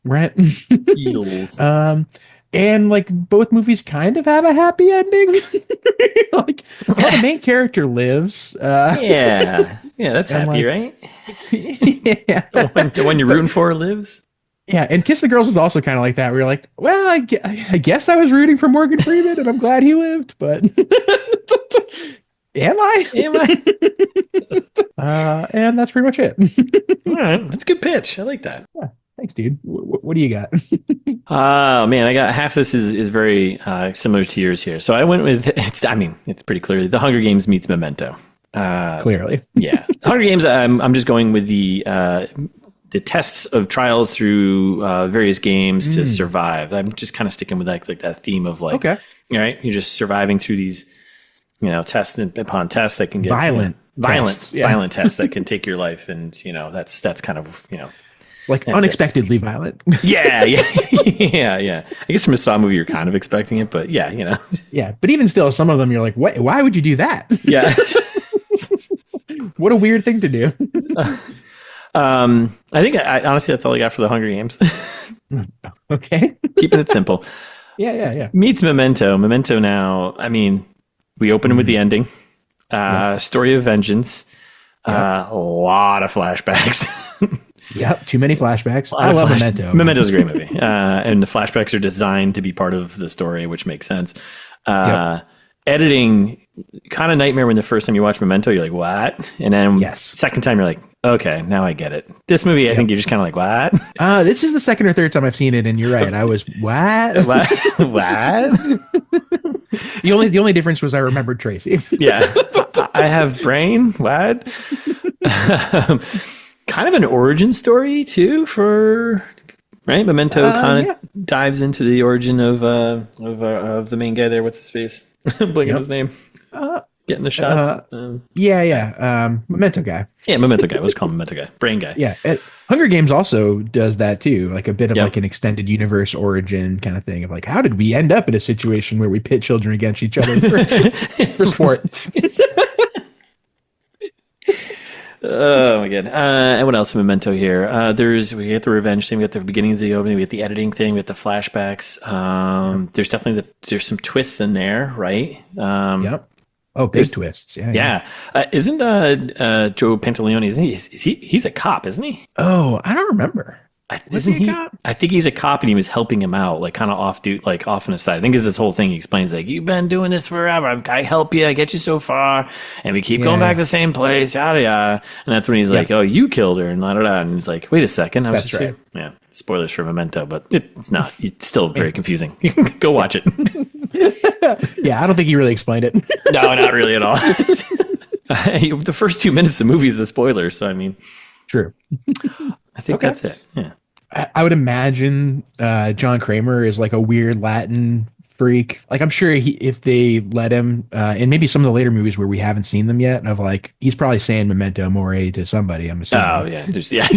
Right? Eels. And like both movies kind of have a happy ending. Like the main character lives. Yeah, that's happy, right? Yeah. The one you're rooting for lives. Yeah, and Kiss the Girls is also kind of like that. We were like, well, I guess I was rooting for Morgan Freeman, and I'm glad he lived, but am I? Am I? And that's pretty much it. All right, that's a good pitch. I like that. Yeah, thanks, dude. What do you got? Oh man, I got half. This is very similar to yours here. So I went with it's pretty clearly The Hunger Games meets Memento. Clearly, yeah. Hunger Games. I'm just going with the tests of trials through various games to survive. I'm just kind of sticking with like that theme of like, okay, all right, you're just surviving through these, tests upon tests that can get violent tests that can take your life, and that's kind of like unexpectedly violent. Yeah. I guess from a Saw movie, you're kind of expecting it, but yeah. Yeah, but even still, some of them you're like, what? Why would you do that? Yeah. What a weird thing to do. I think honestly, that's all I got for The Hunger Games. Okay. Keeping it simple. Yeah. Meets Memento. Memento now, we open with the ending. Story of vengeance. A lot of flashbacks. Yep, too many flashbacks. I love Memento. Memento's a great movie. And the flashbacks are designed to be part of the story, which makes sense. Editing, kind of nightmare when the first time you watch Memento, you're like, what? And then second time, you're like, okay, now I get it. This movie, I think you're just kind of like, what? This is the second or third time I've seen it, and you're right. I was, what? What? The only difference was I remembered Tracy. Yeah. I have brain. What? Kind of an origin story, too, for... Right? Memento kind of dives into the origin of the main guy there. What's his face? Blanking his name. Getting the shots. Memento guy. Yeah, Memento guy. Let's call him Memento guy. Brain guy. Yeah. Hunger Games also does that too. Like a bit of like an extended universe origin kind of thing of like, how did we end up in a situation where we pit children against each other for sport? Oh my god! And what else? Memento here. We get the revenge thing. We get the beginnings of the opening. We get the editing thing. We get the flashbacks. There's definitely there's some twists in there, right? Yep. Oh, big twists. Yeah. Isn't Joe Pantoliano? Isn't he? He's a cop, isn't he? Oh, I don't remember. Isn't he a cop? I think he's a cop, and he was helping him out, like kind of off on the side. I think it's this whole thing. He explains like, "You've been doing this forever. I help you. I get you so far, and we keep going back to the same place." Yada yada. And that's when he's like, "Oh, you killed her," and da da da. And he's like, "Wait a second, I was just here." Yeah, spoilers for Memento, but it's not. It's still very confusing. Go watch it. Yeah, I don't think he really explained it. No, not really at all. The first 2 minutes of the movie is the spoiler, so true. I think that's it. Yeah. I would imagine John Kramer is like a weird Latin freak. Like I'm sure if they let him, and maybe some of the later movies where we haven't seen them yet, of like he's probably saying Memento Mori to somebody. I'm assuming. Oh yeah,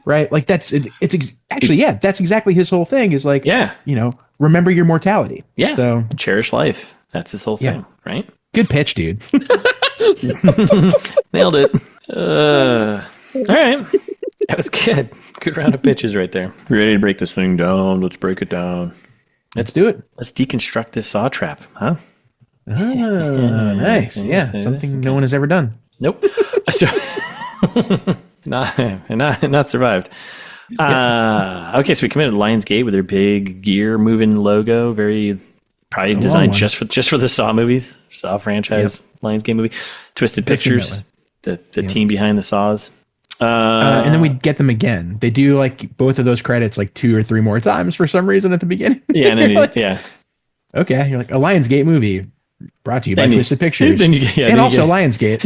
right. Like that's exactly his whole thing. Is like remember your mortality. Yes. So cherish life. That's his whole thing, right? Good pitch, dude. Nailed it. All right. That was good. Good round of pitches right there. Ready to break this thing down? Let's break it down. Let's do it. Let's deconstruct this saw trap, huh? Nice. Yeah, something no one has ever done. Nope. not survived. Okay, so we committed Lionsgate with their big gear moving logo, very probably designed just for the Saw movies, Saw franchise, Lionsgate movie. Twisted Pictures, the team behind the Saws. And then we get them again. They do like both of those credits like 2 or 3 more times for some reason at the beginning. Yeah, and then okay, you're like a Lionsgate movie brought to you by Twisted Pictures, and also Lionsgate.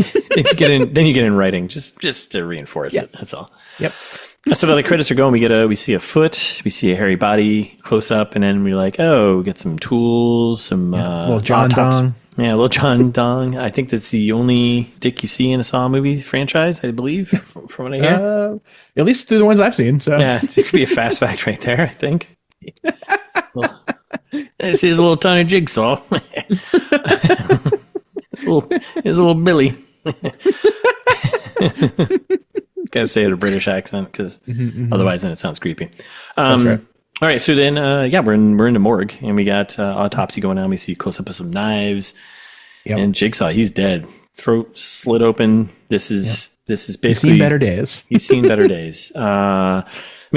then you get in writing just to reinforce it. That's all. Yep. So the credits are going. We see a foot, we see a hairy body close up, and then we're like, oh, we get some tools, some little John Dong. Yeah, little John Dong. I think that's the only dick you see in a Saw movie franchise, I believe, from what I hear. At least through the ones I've seen. So yeah, it could be a fast fact right there, I think. This is a little tiny jigsaw. It's a little Billy. Gotta say it in a British accent because otherwise then it sounds creepy. That's right. All right, so then we're in the morgue, and we got autopsy going on. We see close up of some knives, and Jigsaw, he's dead, throat slit open. This is basically he's seen better days. He's seen better days. We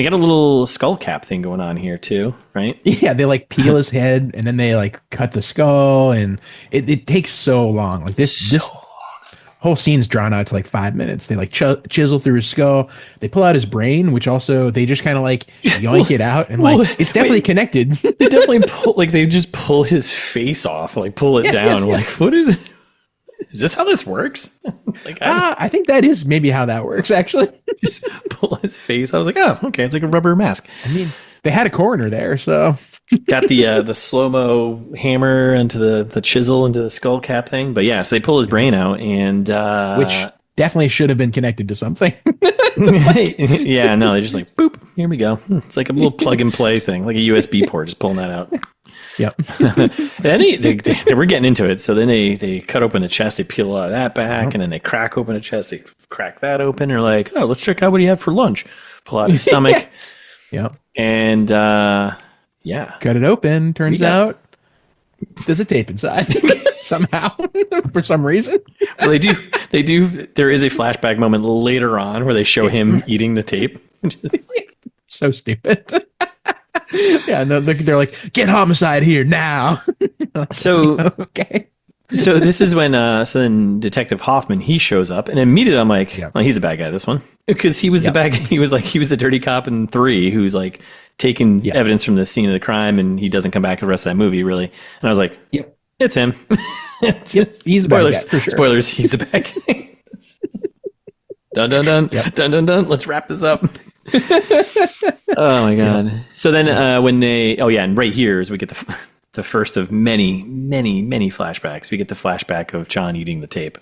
got a little skull cap thing going on here too, right? Yeah, they like peel his head and then they like cut the skull, and it takes so long. Like this whole scene's drawn out to like 5 minutes. They like chisel through his skull. They pull out his brain, which also they just kind of like yoink it out, and like it's definitely connected. They definitely they just pull his face off, like pull it down. Like, what is this how this works? Like, I think that is maybe how that works, actually. Just pull his face. I was like, oh, okay, it's like a rubber mask. I mean, they had a coroner there, so got the slow-mo hammer into the chisel into the skull cap thing. But yeah, so they pull his brain out, and which definitely should have been connected to something. Yeah, no, they just like boop. Here we go. It's like a little plug and play thing, like a USB port, just pulling that out. Yep. Then they were getting into it. So then they cut open the chest, they peel all of that back, and then they crack open a chest, they crack that open. They're like, oh, let's check out what he had for lunch. Pull out his stomach. Yep. And cut it open. Turns out there's a tape inside somehow for some reason. Well, they do. There is a flashback moment later on where they show him eating the tape. So stupid. Yeah, no, they're like, get homicide here now. So okay. So this is when then Detective Hoffman, he shows up, and immediately I'm like, well, he's the bad guy, this one, because he was the bad guy. He was the dirty cop in 3 who's like taking evidence from the scene of the crime, and he doesn't come back for the rest of that movie, really. And I was like, it's him. He's spoilers, for sure. Spoilers, he's the bad guy. Dun dun dun, dun dun dun. Let's wrap this up. Oh my god. Yeah. So then when they and right here is we get the first of many flashbacks. We get the flashback of John eating the tape.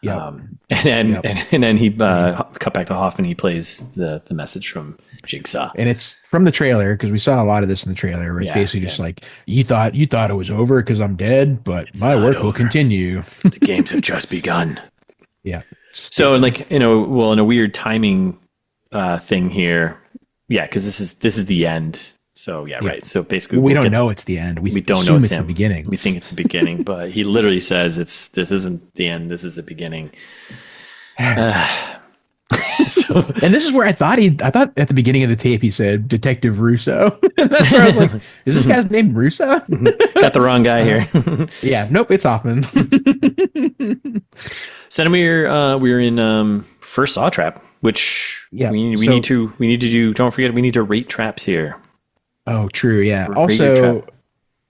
And then he cut back to Hoffman. He plays the message from Jigsaw, and it's from the trailer, because we saw a lot of this in the trailer where it's basically just like, you thought it was over because I'm dead, but it's my work will continue. The games have just begun. Yeah. So like, in a weird timing thing here, because this is the end. So right. So basically, we don't know it's the end. We don't know it's the beginning. We think it's the beginning, but he literally says this isn't the end. This is the beginning. So, and this is where I thought at the beginning of the tape he said Detective Russo. And that's where I was like, is this guy's name Russo? Got the wrong guy here. Nope, it's Hoffman. So then we're in first Saw Trap, which we need to do. Don't forget, we need to rate traps here. Oh, true. Yeah. Also,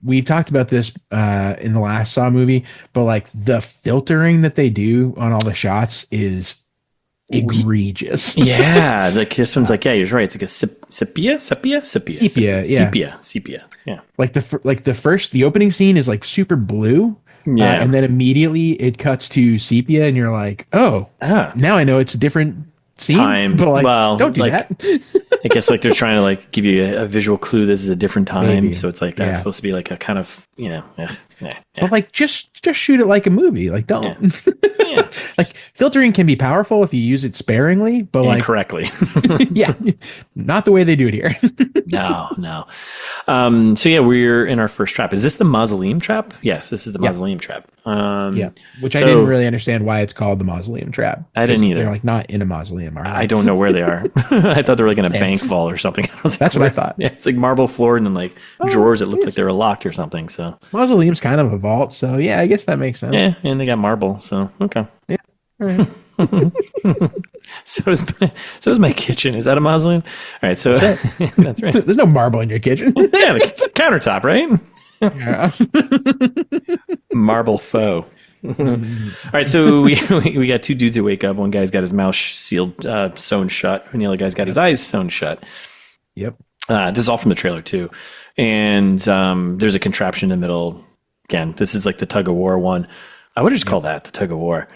we've talked about this in the last Saw movie, but like the filtering that they do on all the shots is egregious. Yeah, like this one's like, you're right. It's like a sepia. Yeah. Like the opening scene is like super blue. Yeah. And then immediately it cuts to sepia, and you're like, oh, now I know it's a different scene. But like, don't do that. I guess like they're trying to like give you a visual clue. This is a different time. Maybe. So it's like that's supposed to be like a kind of, But like just shoot it like a movie. Like don't. Yeah. Like filtering can be powerful if you use it sparingly, but and like correctly. Not the way they do it here. No. So we're in our first trap. Is this the mausoleum trap? Yes, this is the mausoleum trap. Which I didn't really understand why it's called the mausoleum trap. I didn't either. They're like not in a mausoleum, are they? I don't know where they are. I thought they were like in a bank vault or something. That's what I thought. Yeah, it's like marble floor and then like drawers that look like they were locked or something. So mausoleum's kind of a vault, so yeah, I guess that makes sense. Yeah, and they got marble, so okay. Yeah. All right. So is my kitchen. Is that a mausoleum? All right, so that's right. There's no marble in your kitchen. Yeah, the countertop, right? Yeah. Marble faux. All right, so we got 2 dudes who wake up. One guy's got his mouth sealed, sewn shut, and the other guy's got his eyes sewn shut. Yep. This is all from the trailer too, and there's a contraption in the middle. Again, this is like the tug of war one. I would have just called that the tug of war.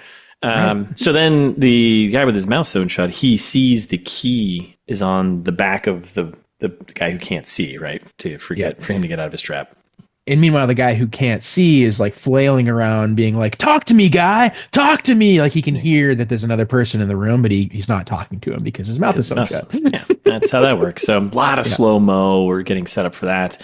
So then the guy with his mouth sewn shut, he sees the key is on the back of the guy who can't see, right? For him to get out of his trap. And meanwhile, the guy who can't see is like flailing around, being like, "Talk to me, guy! Talk to me!" Like he can hear that there's another person in the room, but he's not talking to him because his mouth is so shut. Yeah, that's how that works. So a lot of slow mo. We're getting set up for that.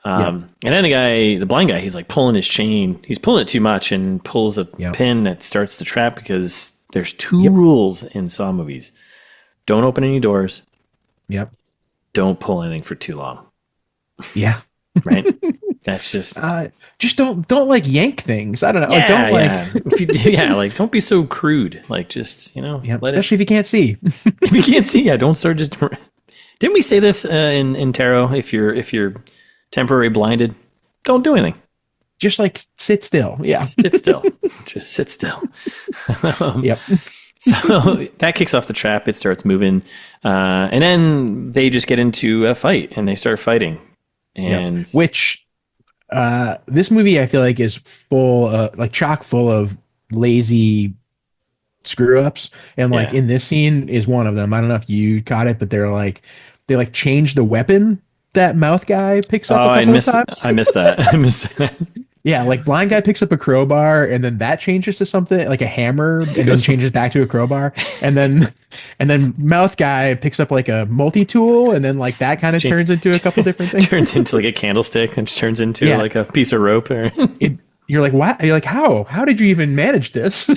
And then the blind guy, he's like pulling his chain. He's pulling it too much and pulls a pin that starts the trap because there's two rules in Saw movies: don't open any doors. Yep. Don't pull anything for too long. Yeah. Right. That's just don't like yank things. I don't know. Yeah, like, if you like don't be so crude. Like just especially if you can't see. If you can't see, don't start just. Didn't we say this in tarot? If you're temporary blinded, don't do anything. Just like sit still. Yeah, sit still. Just sit still. Yep. So that kicks off the trap. It starts moving, and then they just get into a fight and they start fighting. And which this movie I feel like is full like chock full of lazy screw ups, and like in this scene is one of them. I don't know if you caught it, but they change the weapon that mouth guy picks up. I missed that. Yeah, like blind guy picks up a crowbar and then that changes to something like a hammer and then changes back to a crowbar. And then mouth guy picks up like a multi-tool and then like that kind of turns into a couple different things. Turns into like a candlestick and turns into like a piece of rope. Or you're like, what? You're like, how did you even manage this?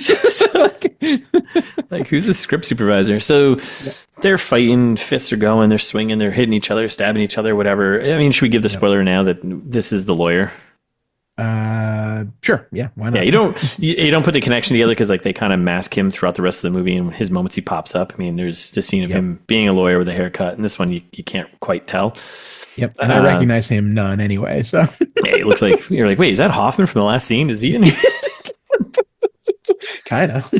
Like who's the script supervisor? So they're fighting, fists are going, they're swinging, they're hitting each other, stabbing each other, whatever. I mean, should we give the spoiler now that this is the lawyer? Sure. Yeah. Why not? Yeah. You don't put the connection together because like they kind of mask him throughout the rest of the movie, and his moments he pops up. I mean, there's the scene of him being a lawyer with a haircut, and this one you can't quite tell. Yep. And I recognize him none anyway. So it looks like you're like, wait, is that Hoffman from the last scene? Is he in here? Kind of.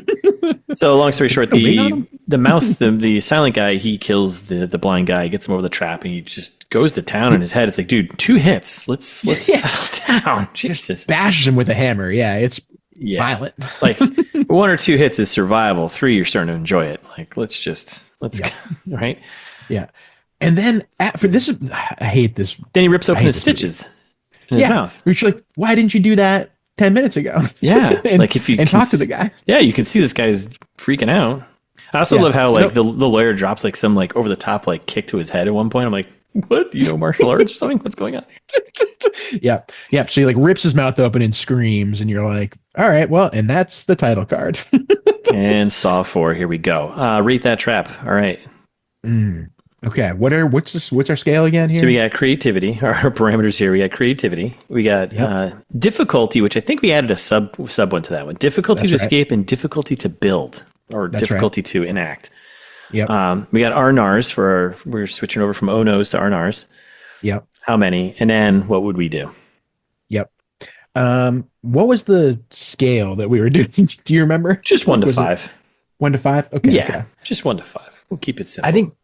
So long story short, the silent guy, he kills the blind guy, gets him over the trap, and he just goes to town in his head. It's like, dude, 2 hits. Let's settle down. Jesus. Bashes him with a hammer. Yeah, it's violent. Like 1 or 2 hits is survival. 3, you're starting to enjoy it. Like let's go, right? Yeah. And then for this, I hate this. Then he rips open his stitches in his mouth. Which like, why didn't you do that 10 minutes ago? Yeah. Like if you talk to the guy. Yeah, you can see this guy's freaking out. I also love how like the lawyer drops like some like over the top like kick to his head at one point. I'm like, what? Do you know martial arts or something? What's going on here? Yeah. So he like rips his mouth open and screams, and you're like, all right, well, and that's the title card. And Saw 4, here we go. Rate that trap. All right. Okay. What's our scale again here? So we got creativity. Our parameters here. We got creativity. We got difficulty, which I think we added a sub one to that one. Difficulty to escape and difficulty to build, or difficulty to enact. Yep. We got R&Rs we're switching over from O-Nos to R&Rs. Yep. How many? And then what would we do? Yep. What was the scale that we were doing? Do you remember? Just 1 to 5. 1 to 5? Okay. Yeah. Okay. Just 1 to 5. We'll keep it simple. I think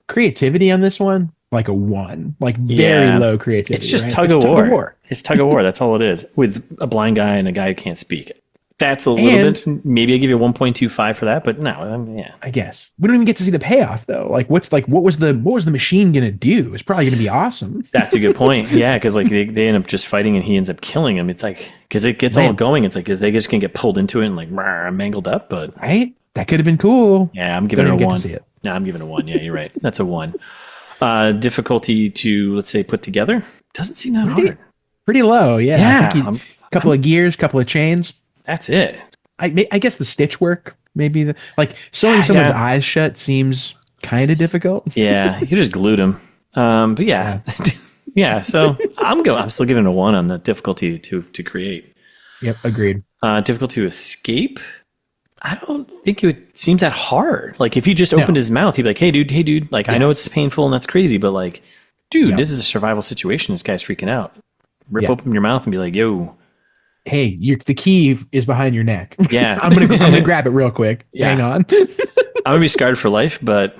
creativity on this one, like a 1, like very low creativity. It's just tug of war. It's tug of war. That's all it is, with a blind guy and a guy who can't speak. That's a little bit. Maybe I give you 1.25 for that, but no, I guess we don't even get to see the payoff though. Like, what was the machine gonna do? It's probably gonna be awesome. That's a good point. Yeah, because like they end up just fighting and he ends up killing him. It's like because it gets all going. It's like they just can get pulled into it and like mangled up. But right, that could have been cool. Yeah, I'm giving it a 1. No, I'm giving it a 1. Yeah, you're right. That's a 1. Difficulty to, let's say, put together doesn't seem that hard. Pretty low. Yeah. A couple of gears, couple of chains. That's it. I guess the stitch work, maybe like sewing someone's eyes shut seems kind of difficult. Yeah, you just glued them. But yeah. So I'm still giving it a 1 on the difficulty to create. Yep, agreed. Difficult to escape. I don't think it seems that hard. Like if he just opened his mouth, he'd be like, hey dude. Like I know it's painful and that's crazy, but like, dude, this is a survival situation. This guy's freaking out. Rip open your mouth and be like, yo. Hey, the key is behind your neck. Yeah. I'm gonna grab it real quick. Yeah. Hang on. I'm gonna be scarred for life, but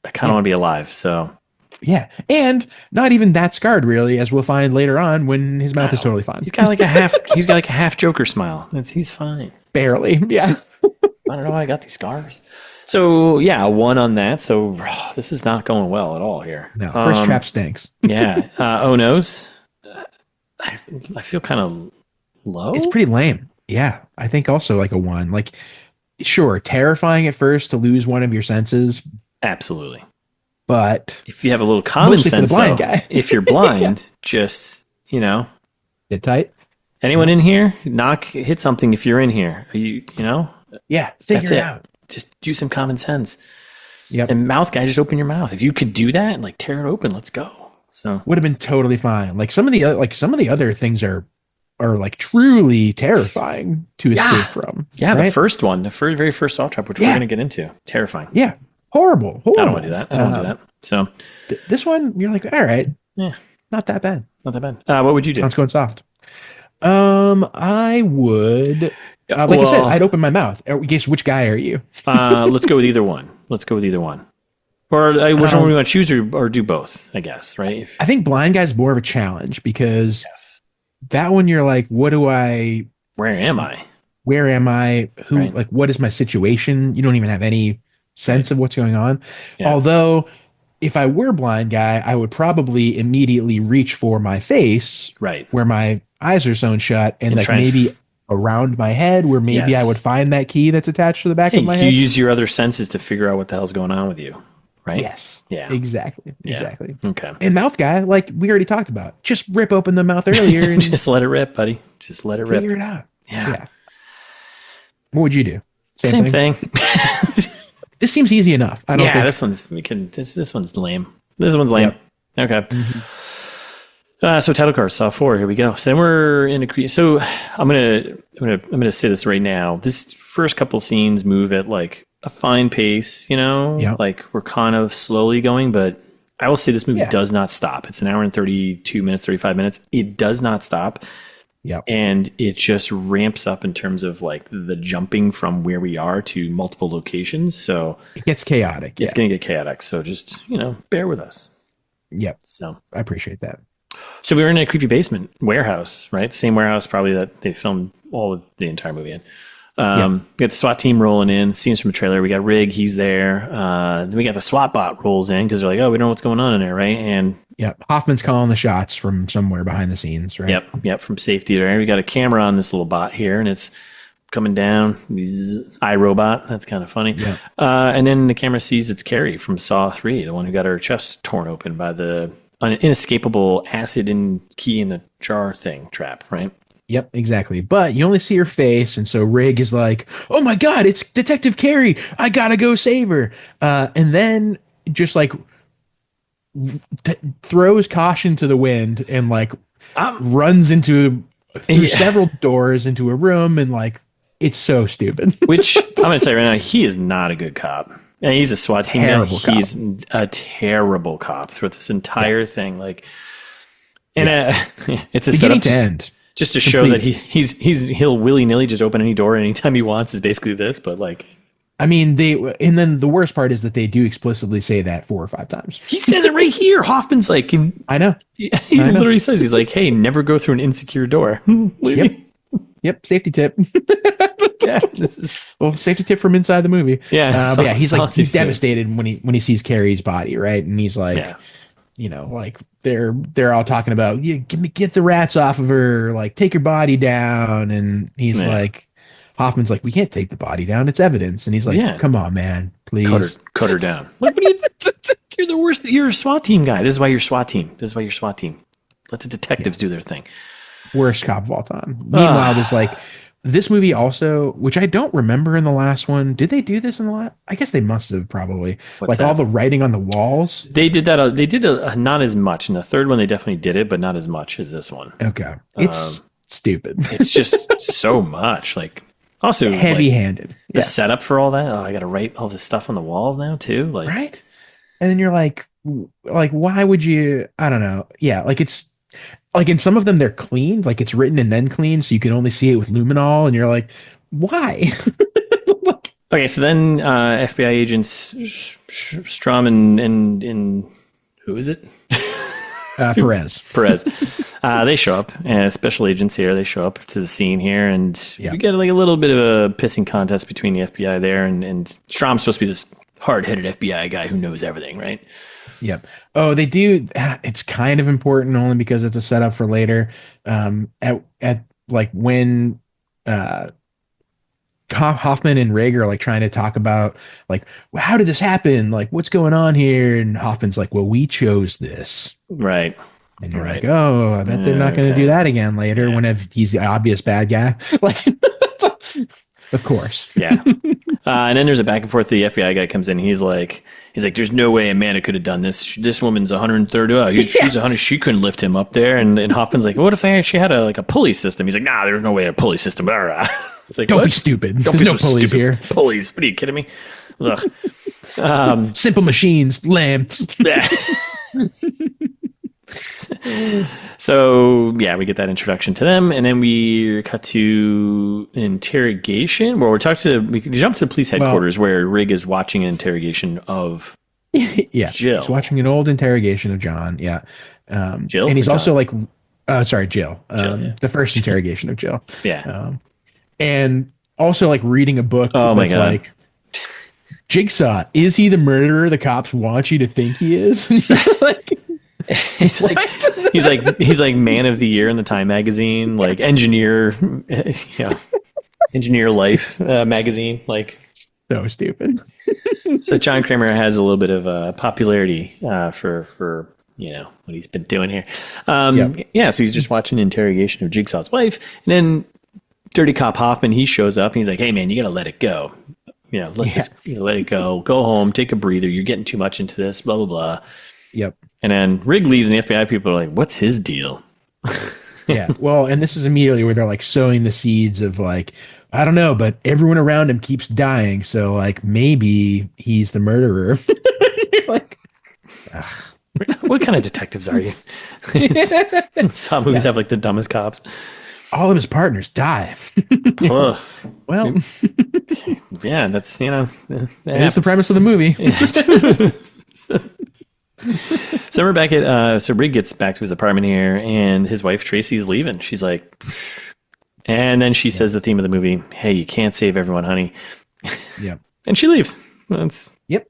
I kind of want to be alive. So yeah, and not even that scarred really, as we'll find later on when his mouth is totally fine. He's got like a half Joker smile. He's fine. Barely. Yeah. I don't know how I got these scars. So yeah, a 1 on that. So this is not going well at all here. No, first trap stinks. Yeah. Oh no's. I feel kind of low. It's pretty lame. Yeah, I think also like a 1. Like, sure, terrifying at first to lose one of your senses, Absolutely. but If you have a little common mostly for the sense, blind though, guy. if you're blind, just, Get tight. anyone in here, hit something if you're in here. Are you know? Yeah, That's figure it it. out. Just do some common sense. Yep. And mouth guy, just open your mouth. If you could do that and like tear it open, let's go. So Would have been totally fine. Like some of the other things are like truly terrifying to escape from. yeah, right? the first one, the very first saw trap, which we're going to get into, terrifying. Yeah, horrible. I don't want to do that. I don't want to do that. So this one, you're like, all right, not that bad. not that bad. What would you do? Sounds going soft. I would, I said, I'd open my mouth. Guess which guy are you? Let's go with either one. Or which one do we want to choose, or do both? I guess, right? I think blind guy's more of a challenge because Yes. that one you're like, Where am I? where am I? Who, Right. like, what is my situation? You don't even have any sense of what's going on. Yeah. Although, if I were blind guy, I would probably immediately reach for my face, Right. where my eyes are sewn shut, and like try and maybe around my head, where maybe Yes. I would find that key that's attached to the back Hey, of my you head. use your other senses to figure out what the hell's going on with you, right? Yes. Yeah. Exactly. Yeah. Exactly. Okay. And mouth guy, like we already talked about, just rip open the mouth earlier and Just let it rip, buddy. Just let it rip. figure it out. Yeah. What would you do? Same thing. This seems easy enough. I don't think. This one's lame. This one's lame. Yep. Okay. So title card, Saw 4. Here we go. So then we're in a. So I'm gonna say this right now. This first couple scenes move at like a fine pace. Yep. Like we're kind of slowly going, but I will say this movie Yeah. does not stop. It's an hour and 32 minutes, 35 minutes. It does not stop. Yep. And it just ramps up in terms of like the jumping from where we are to multiple locations. So It gets chaotic. it's going to get chaotic. So just, bear with us. Yep. So I appreciate that. we were in a creepy basement warehouse, right? The same warehouse probably that they filmed all of the entire movie in. We got the SWAT team rolling in, scenes from a trailer. We got Rig, he's there. Then we got the SWAT bot rolls in because they're like, oh, we don't know what's going on in there, right? And Yep. Hoffman's calling the shots from somewhere behind the scenes, right? Yep, from safety there. We got a camera on this little bot here, and it's coming down. iRobot, that's kind of funny. Yep. And then the camera sees it's Carrie from Saw 3, the one who got her chest torn open by the inescapable acid and key in the jar thing trap, right? Yep, exactly. But you only see her face, and so Rig is like, "Oh my God, it's Detective Carrie! I gotta go save her!" And then just like throws caution to the wind and like runs through several doors into a room, and like it's so stupid. Which I'm gonna say right now, he is not a good cop. Yeah, he's a SWAT team guy. Terrible cop. He's a terrible cop throughout this entire thing. Like, and it's a Beginning setup to end. just to show that he'll willy nilly just open any door anytime he wants. Is basically this, but like, I mean, and then the worst part is that they do explicitly say that 4 or 5 times. he says it right here. Hoffman's like, I know. he literally says, he's like, hey, never go through an insecure door. Yep. Safety tip. Yeah, this is Safety tip from inside the movie. Yeah, but yeah, he's sausage devastated when he sees Carrie's body, right? And he's like, like they're all talking about, get the rats off of her, like take her body down, and he's like, Hoffman's like, we can't take the body down, it's evidence, and he's like, come on, man, please cut her down. Like, you're the worst. You're a SWAT team guy. This is why you're SWAT team. Let the detectives do their thing. Worst cop of all time. Meanwhile, there's like this movie also, which I don't remember in the last one. Did they do this in the last? I guess they must have probably. What's all that? the writing on the walls. They did that. They did not as much. In the third one, they definitely did it, but not as much as this one. Okay, it's stupid. It's just so much. Like also heavy-handed. The setup for all that. Oh, I got to write all this stuff on the walls now too. Like right. And then you're like, why would you? I don't know. Yeah, like it's. Like in some of them, they're cleaned, like it's written and then cleaned, so you can only see it with luminol, and you're like, why? Okay, so then FBI agents Strom and who is it? Perez. They show up, and special agents here. They show up to the scene here, and we get like a little bit of a pissing contest between the FBI there, and Strom's supposed to be this hard-headed FBI guy who knows everything, right? Yep. Oh, they do. It's kind of important only because it's a setup for later. At like when uh Hoffman and Rigg are like trying to talk about like, well, how did this happen? Like, what's going on here? And Hoffman's like, well, we chose this. Right. And you're like, oh, I bet they're not going to do that again later whenever he's the obvious bad guy. Like, of course. Yeah. And then there's a back and forth. The FBI guy comes in. He's like, there's no way Amanda could have done this. This woman's 130. Oh, she's 100. She couldn't lift him up there. And Hoffman's like, what if she had a pulley system? He's like, nah, there's no way a pulley system. It's like, don't be stupid. There's no pulleys here. Pulleys? What are you kidding me? Simple machines, lamps. So yeah, we get that introduction to them, and then we cut to interrogation. Well, we jump to the police headquarters where Rigg is watching an interrogation of Jill. He's watching an old interrogation of John. Yeah, Jill, and he's also like, sorry, Jill. The first Jill. interrogation of Jill. Yeah, and also like reading a book. Oh my God. Like, Jigsaw, is he the murderer the cops want you to think he is? Like, it's like he's like man of the year in the Time magazine, like engineer life magazine, like so stupid. So John Kramer has a little bit of popularity for what he's been doing here. So he's just watching an interrogation of Jigsaw's wife, and then Dirty Cop Hoffman, he shows up and he's like, hey man, you gotta let it go. Let it go. Go home, take a breather. You're getting too much into this, blah, blah, blah. Yep. And then Rigg leaves and the FBI people are like, what's his deal? Yeah. Well, and this is immediately where they're like sowing the seeds of like, I don't know, but everyone around him keeps dying. So like maybe he's the murderer. You're like, what kind of detectives are you? Some movies have like the dumbest cops. All of his partners die. Well, yeah, that's, that's the premise of the movie. So we're back at, so Rigg gets back to his apartment here and his wife Tracy is leaving. She's like, and then she says the theme of the movie, hey, you can't save everyone, honey. Yeah. And she leaves. Yep.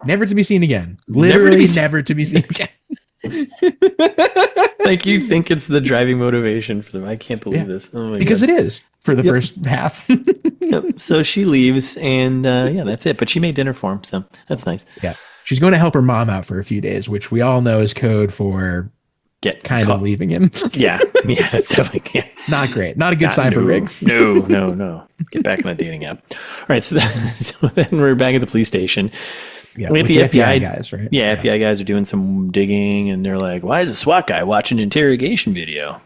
Never to be seen again. Literally never to be seen again. Like you think it's the driving motivation for them. I can't believe this. Oh my because God. It is for the first half. Yep. So she leaves and that's it. But she made dinner for him. So that's nice. Yeah. She's going to help her mom out for a few days, which we all know is code for of leaving him. Yeah. That's definitely not great. Not a good sign for Rigg. No. Get back on a dating app. All right. So then we're back at the police station. Yeah, with the FBI guys, right? Yeah, FBI guys are doing some digging, and they're like, "Why is a SWAT guy watching an interrogation video?"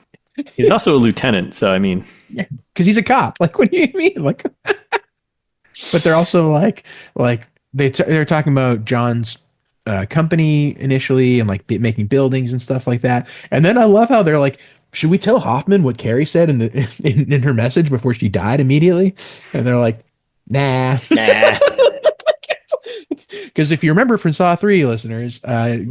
He's also a lieutenant, so I mean, yeah, because he's a cop. Like, what do you mean? Like, but they're also like they're talking about John's company initially, and like making buildings and stuff like that. And then I love how they're like, "Should we tell Hoffman what Carrie said in her message before she died immediately?" And they're like, "Nah." Because if you remember from Saw 3, listeners,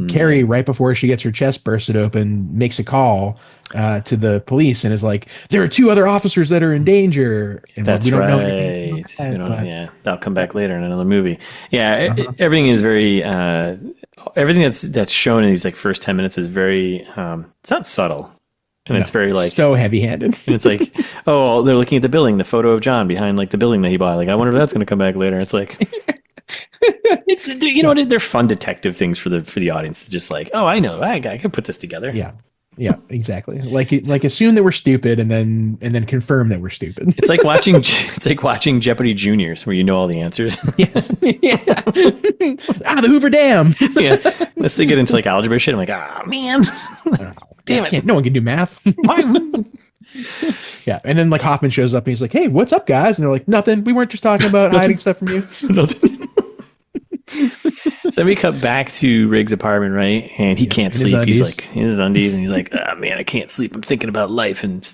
Carrie, right before she gets her chest bursted open, makes a call to the police and is like, there are 2 other officers that are in danger. And that's right. That'll come back later in another movie. Yeah, everything is very, everything that's shown in these like first 10 minutes is very, it's not subtle. And it's very like so heavy-handed. And it's like, oh, they're looking at the building, the photo of John behind like the building that he bought. Like, I wonder if that's going to come back later. It's like, it's what they're fun detective things for the audience. Just like, oh, I know, I can put this together. Yeah, exactly. Like assume that we're stupid and then confirm that we're stupid. It's like watching Jeopardy Juniors where you know all the answers. Yes. Yeah. The Hoover Dam. Yeah. Unless they get into like algebra shit, I'm like, man. Damn it. No one can do math. Why? Yeah. And then like Hoffman shows up and he's like, hey, what's up, guys? And they're like, nothing. We weren't just talking about hiding stuff from you. Nothing. So we cut back to Rigg's apartment, right? And he can't sleep. He's like in his undies, and he's like, "Oh man, I can't sleep. I'm thinking about life." And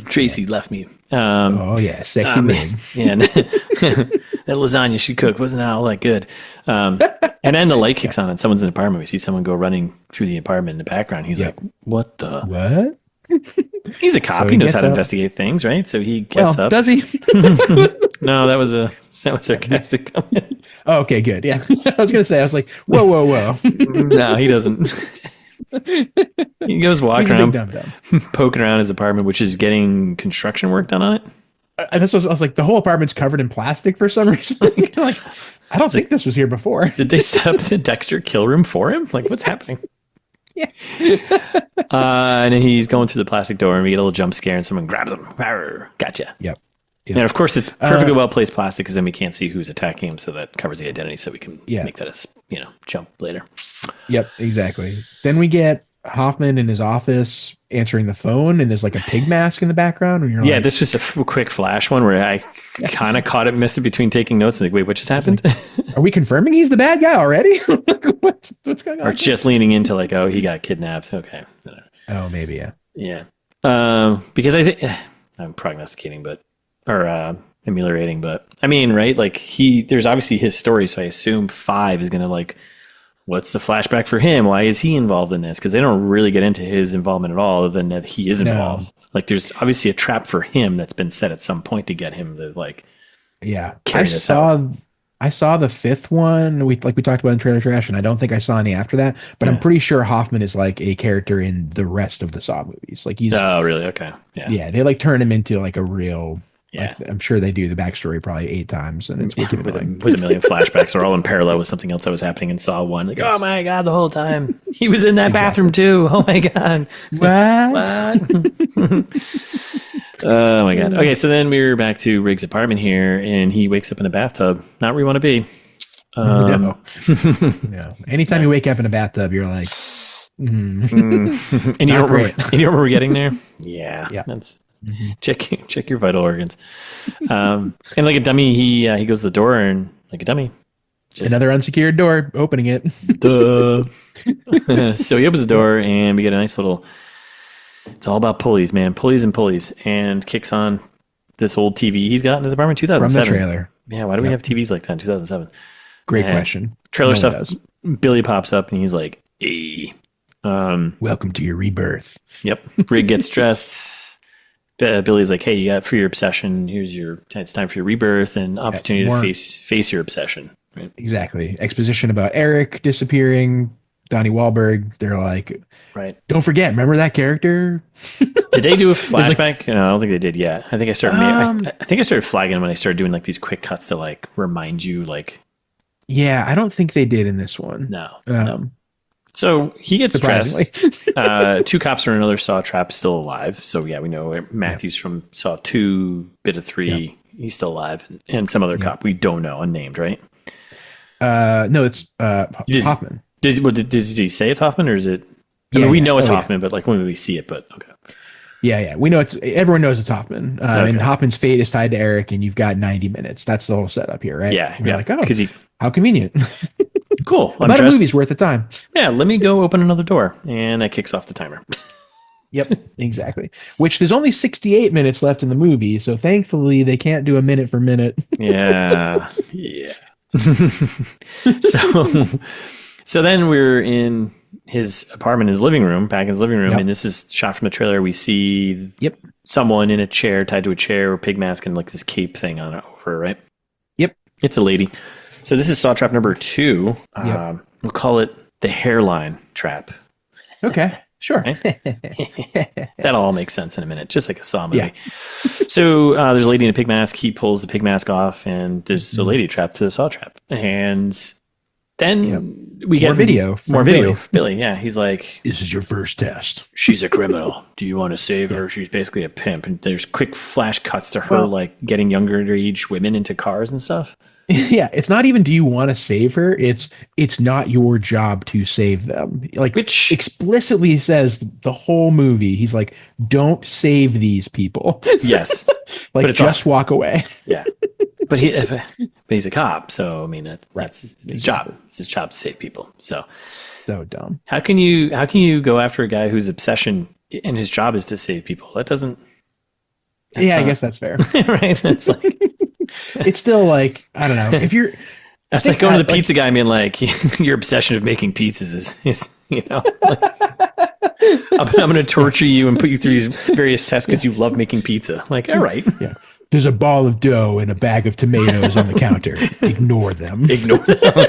Tracy left me. Sexy man. Yeah, and that lasagna she cooked wasn't all that good. And then the light kicks on, and someone's in the apartment. We see someone go running through the apartment in the background. He's like, "What the what?" He's a cop. So he knows how to investigate things, right? So he gets up. Does he? No, that was a That was sarcastic comment. Oh, okay, good. Yeah. I was going to say, I was like, whoa. No, he doesn't. He goes walking around, poking around his apartment, which is getting construction work done on it. That's what I was like, the whole apartment's covered in plastic for some reason. Like, I don't think this was here before. Did they set up the Dexter kill room for him? Like, what's happening? Yeah. And then he's going through the plastic door, and we get a little jump scare, and someone grabs him. Gotcha. Yep. And of course, it's perfectly well placed plastic, because then we can't see who's attacking him, so that covers the identity, so we can make that as jump later. Yep, exactly. Then we get Hoffman in his office answering the phone, and there's like a pig mask in the background. And you're like, this was a quick flash one where I kind of caught it missing between taking notes and like, wait, what just happened? Like, are we confirming he's the bad guy already? What's going on? Or just leaning into like, oh, he got kidnapped. Okay. Oh, maybe, yeah. Yeah. Because I think I'm prognosticating, or ameliorating, but I mean, right? Like there's obviously his story, so I assume 5 is going to like, what's the flashback for him? Why is he involved in this? Because they don't really get into his involvement at all, other than that he is involved. No. Like there's obviously a trap for him that's been set at some point to get him to like, carry this out. I saw the 5th one we talked about in Trailer Trash, and I don't think I saw any after that, but I'm pretty sure Hoffman is like a character in the rest of the Saw movies. Like he's really? Okay. Yeah, they like turn him into like a real like, I'm sure they do the backstory probably 8 times, and it's wicked with a million flashbacks are all in parallel with something else that was happening in Saw 1. Like, oh my God, the whole time he was in that bathroom too. Oh my God. What? Oh my God. Okay, so then we're back to Riggs' apartment here, and he wakes up in a bathtub. Not where you want to be. No. Anytime you wake up in a bathtub, you're like, and you know where we're getting there? Yeah. That's check your vital organs. And like a dummy, he goes to the door, and like a dummy, another unsecured door, opening it. Duh. So he opens the door, and we get a nice little. It's all about pulleys, man. Pulleys, and kicks on this old TV he's got in his apartment, 2007. From the trailer. Yeah, why do we have TVs like that in 2007? Great question. Trailer stuff. Billy pops up, and he's like, "Hey, welcome to your rebirth." Yep. Rig gets dressed. Billy's like, "Hey, for your obsession, it's time for your rebirth and opportunity to face your obsession." Right? Exactly. Exposition about Eric disappearing. Donnie Wahlberg, they're like, right. Don't forget, remember that character? Did they do a flashback? No, I don't think they did yet. I think I started. I think I started flagging when I started doing like these quick cuts to like remind you, like. Yeah, I don't think they did in this one. No. So he gets dressed. 2 cops are in another Saw trap, still alive. So yeah, we know Matthews from Saw 2, bit of 3. He's still alive, and some other cop we don't know, unnamed, right? No, it's Hoffman. Did he say it's Hoffman, or is it? I mean, we know it's Hoffman, but like when we see it, but okay. Yeah. We know everyone knows it's Hoffman. And Hoffman's fate is tied to Eric, and you've got 90 minutes. That's the whole setup here, right? Yeah. You're like, how convenient. Cool. About a movie's worth of time. Yeah, let me go open another door. And that kicks off the timer. Yep, exactly. Which there's only 68 minutes left in the movie, so thankfully they can't do a minute for minute. Yeah. So then we're in his apartment, his living room, back in his living room, and this is shot from the trailer. We see someone in a chair, tied to a chair, with pig mask and like this cape thing on it over, right? Yep. It's a lady. So this is Saw trap number 2. We'll call it the hairline trap. Okay, sure. That'll all make sense in a minute, just like a Saw movie. Yeah. So there's a lady in a pig mask. He pulls the pig mask off, and there's a lady trapped to the Saw trap. And then we get more video. Billy, yeah. He's like, this is your first test. She's a criminal. Do you want to save her? She's basically a pimp. And there's quick flash cuts to her like getting younger age women into cars and stuff. Yeah, it's not even do you want to save her? It's not your job to save them. Like, which explicitly says the whole movie. He's like, don't save these people. Yes. Like, but just walk away. Yeah. But he's a cop, so I mean that's his job. It's his job to save people. So dumb. How can you go after a guy whose obsession and his job is to save people? That doesn't. I guess that's fair. Right? That's like it's still like, I don't know. If you're that's like going to the pizza guy and being like, your obsession of making pizzas is like, I'm going to torture you and put you through these various tests because you love making pizza. Like, all right. Yeah. There's a ball of dough and a bag of tomatoes on the counter. Ignore them. Ignore them.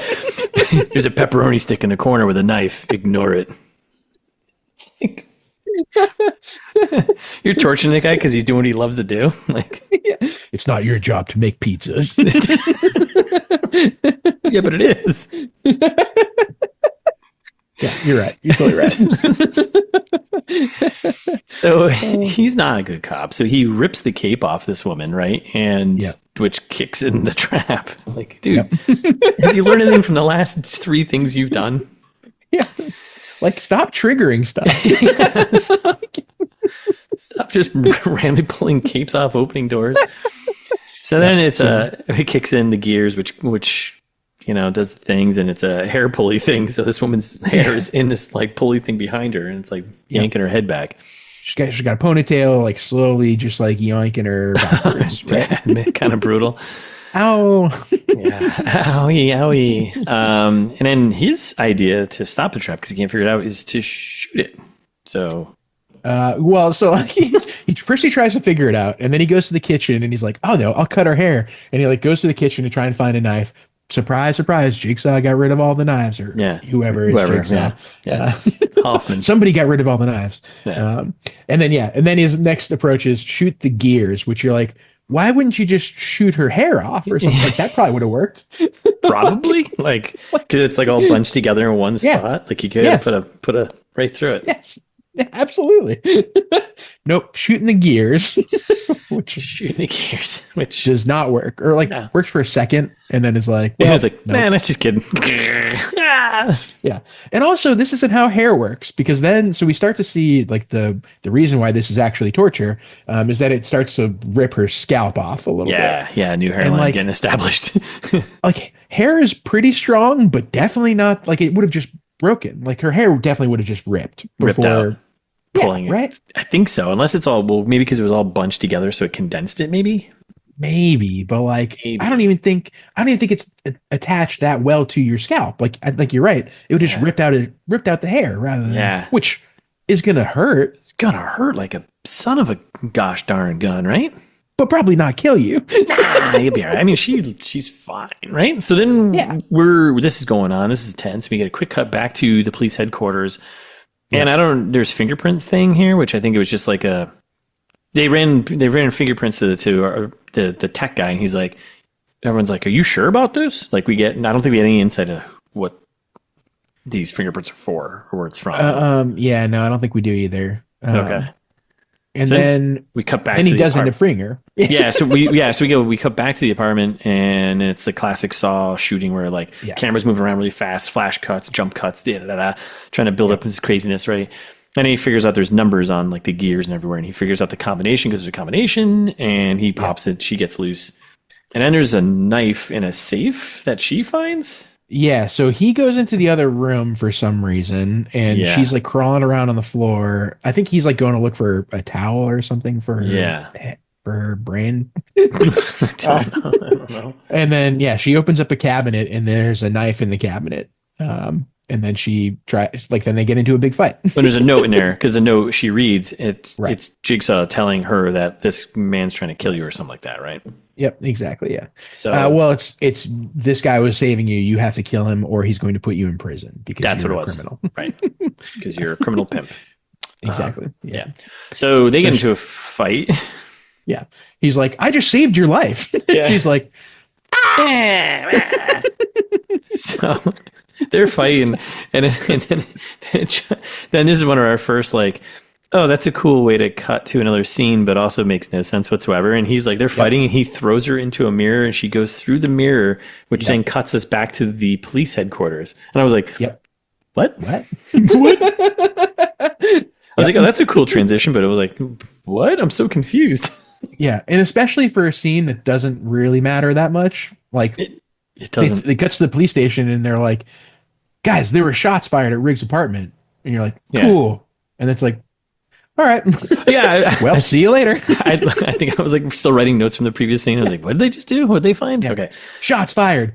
There's a pepperoni stick in the corner with a knife. Ignore it. It's like, you're torturing the guy because he's doing what he loves to do. Like, yeah. It's not your job to make pizzas. Yeah, but it is. Yeah, you're right. You're totally right. So he's not a good cop. So he rips the cape off this woman, right? And which kicks in the trap. Like, dude, have you learned anything from the last 3 things you've done? Yeah. Like, stop triggering stuff. Stop just randomly pulling capes off, opening doors. So then it kicks in the gears, which does the things, and it's a hair pulley thing. So this woman's hair is in this like pulley thing behind her, and it's like yanking her head back. She's got a ponytail, like slowly, just like yoinking her backwards. Right? Kind of brutal. Ow. Yeah. Owie. And then his idea to stop the trap, because he can't figure it out, is to shoot it. So. He tries to figure it out, and then he goes to the kitchen, and he's like, "Oh no, I'll cut her hair." And he like goes to the kitchen to try and find a knife. Surprise, surprise! Jigsaw got rid of all the knives, or whoever is Jigsaw. Yeah. Hoffman. Somebody got rid of all the knives. Yeah. And then his next approach is shoot the gears, which you're like, why wouldn't you just shoot her hair off or something? Like that probably would have worked. Probably, like because it's like all bunched together in one spot. Like you could put a right through it. Yes. Yeah, absolutely. Nope, shooting the gears, which does not work, or like works for a second, and then is like, well, it's like, man, that's just kidding. Yeah, and also this isn't how hair works, because then we start to see like the reason why this is actually torture is that it starts to rip her scalp off a little bit. Yeah, new hairline getting established. Like hair is pretty strong, but definitely not like it would have just broken. Like her hair definitely would have just ripped out. Pulling it. Right? I think so. Unless it's all, well, maybe because it was all bunched together, so it condensed it, maybe, but like, I don't even think it's attached that well to your scalp. Like you're right. It would just ripped out the hair rather than, which is going to hurt. It's going to hurt like a son of a gosh darn gun, right? But probably not kill you. Nah, you'll be all right. I mean, she's fine, right? So then this is going on. This is tense. We get a quick cut back to the police headquarters. And there's fingerprint thing here, which I think it was just like they ran fingerprints to the tech guy, and he's like, everyone's like, are you sure about this? Like I don't think we had any insight of what these fingerprints are for or where it's from. No, I don't think we do either. Okay. And so then we cut back. And he does end up freeing her. So we cut back to the apartment, and it's the classic Saw shooting where like cameras move around really fast, flash cuts, jump cuts, trying to build up this craziness, right? And he figures out there's numbers on like the gears and everywhere, and he figures out the combination because there's a combination, and he pops it. She gets loose, and then there's a knife in a safe that she finds. Yeah, so he goes into the other room for some reason, and she's like crawling around on the floor. I think he's like going to look for a towel or something for her brain. I don't know. And then she opens up a cabinet, and there's a knife in the cabinet. And then she tries, like, then they get into a big fight. But there's a note in there, because the note she reads, it's Jigsaw telling her that this man's trying to kill you or something like that, right? Yep, exactly. Yeah. So, it's this guy was saving you. You have to kill him, or he's going to put you in prison because that's you're what it was, criminal. Right? Because you're a criminal pimp. Exactly. So they get into a fight. Yeah. He's like, I just saved your life. She's like, so they're fighting, and then this is one of our first like, oh, that's a cool way to cut to another scene, but also makes no sense whatsoever. And he's like, they're fighting, and he throws her into a mirror, and she goes through the mirror, which then cuts us back to the police headquarters. And I was like, what? What? I was like, oh, that's a cool transition, but it was like, what? I'm so confused. Yeah, and especially for a scene that doesn't really matter that much. Like, it doesn't. They cut to the police station, and they're like, guys, there were shots fired at Riggs' apartment. And you're like, cool. And it's like, all right. Well, see you later. I think I was like still writing notes from the previous scene. I was like, what did they just do? What did they find? Yeah. Okay. Shots fired.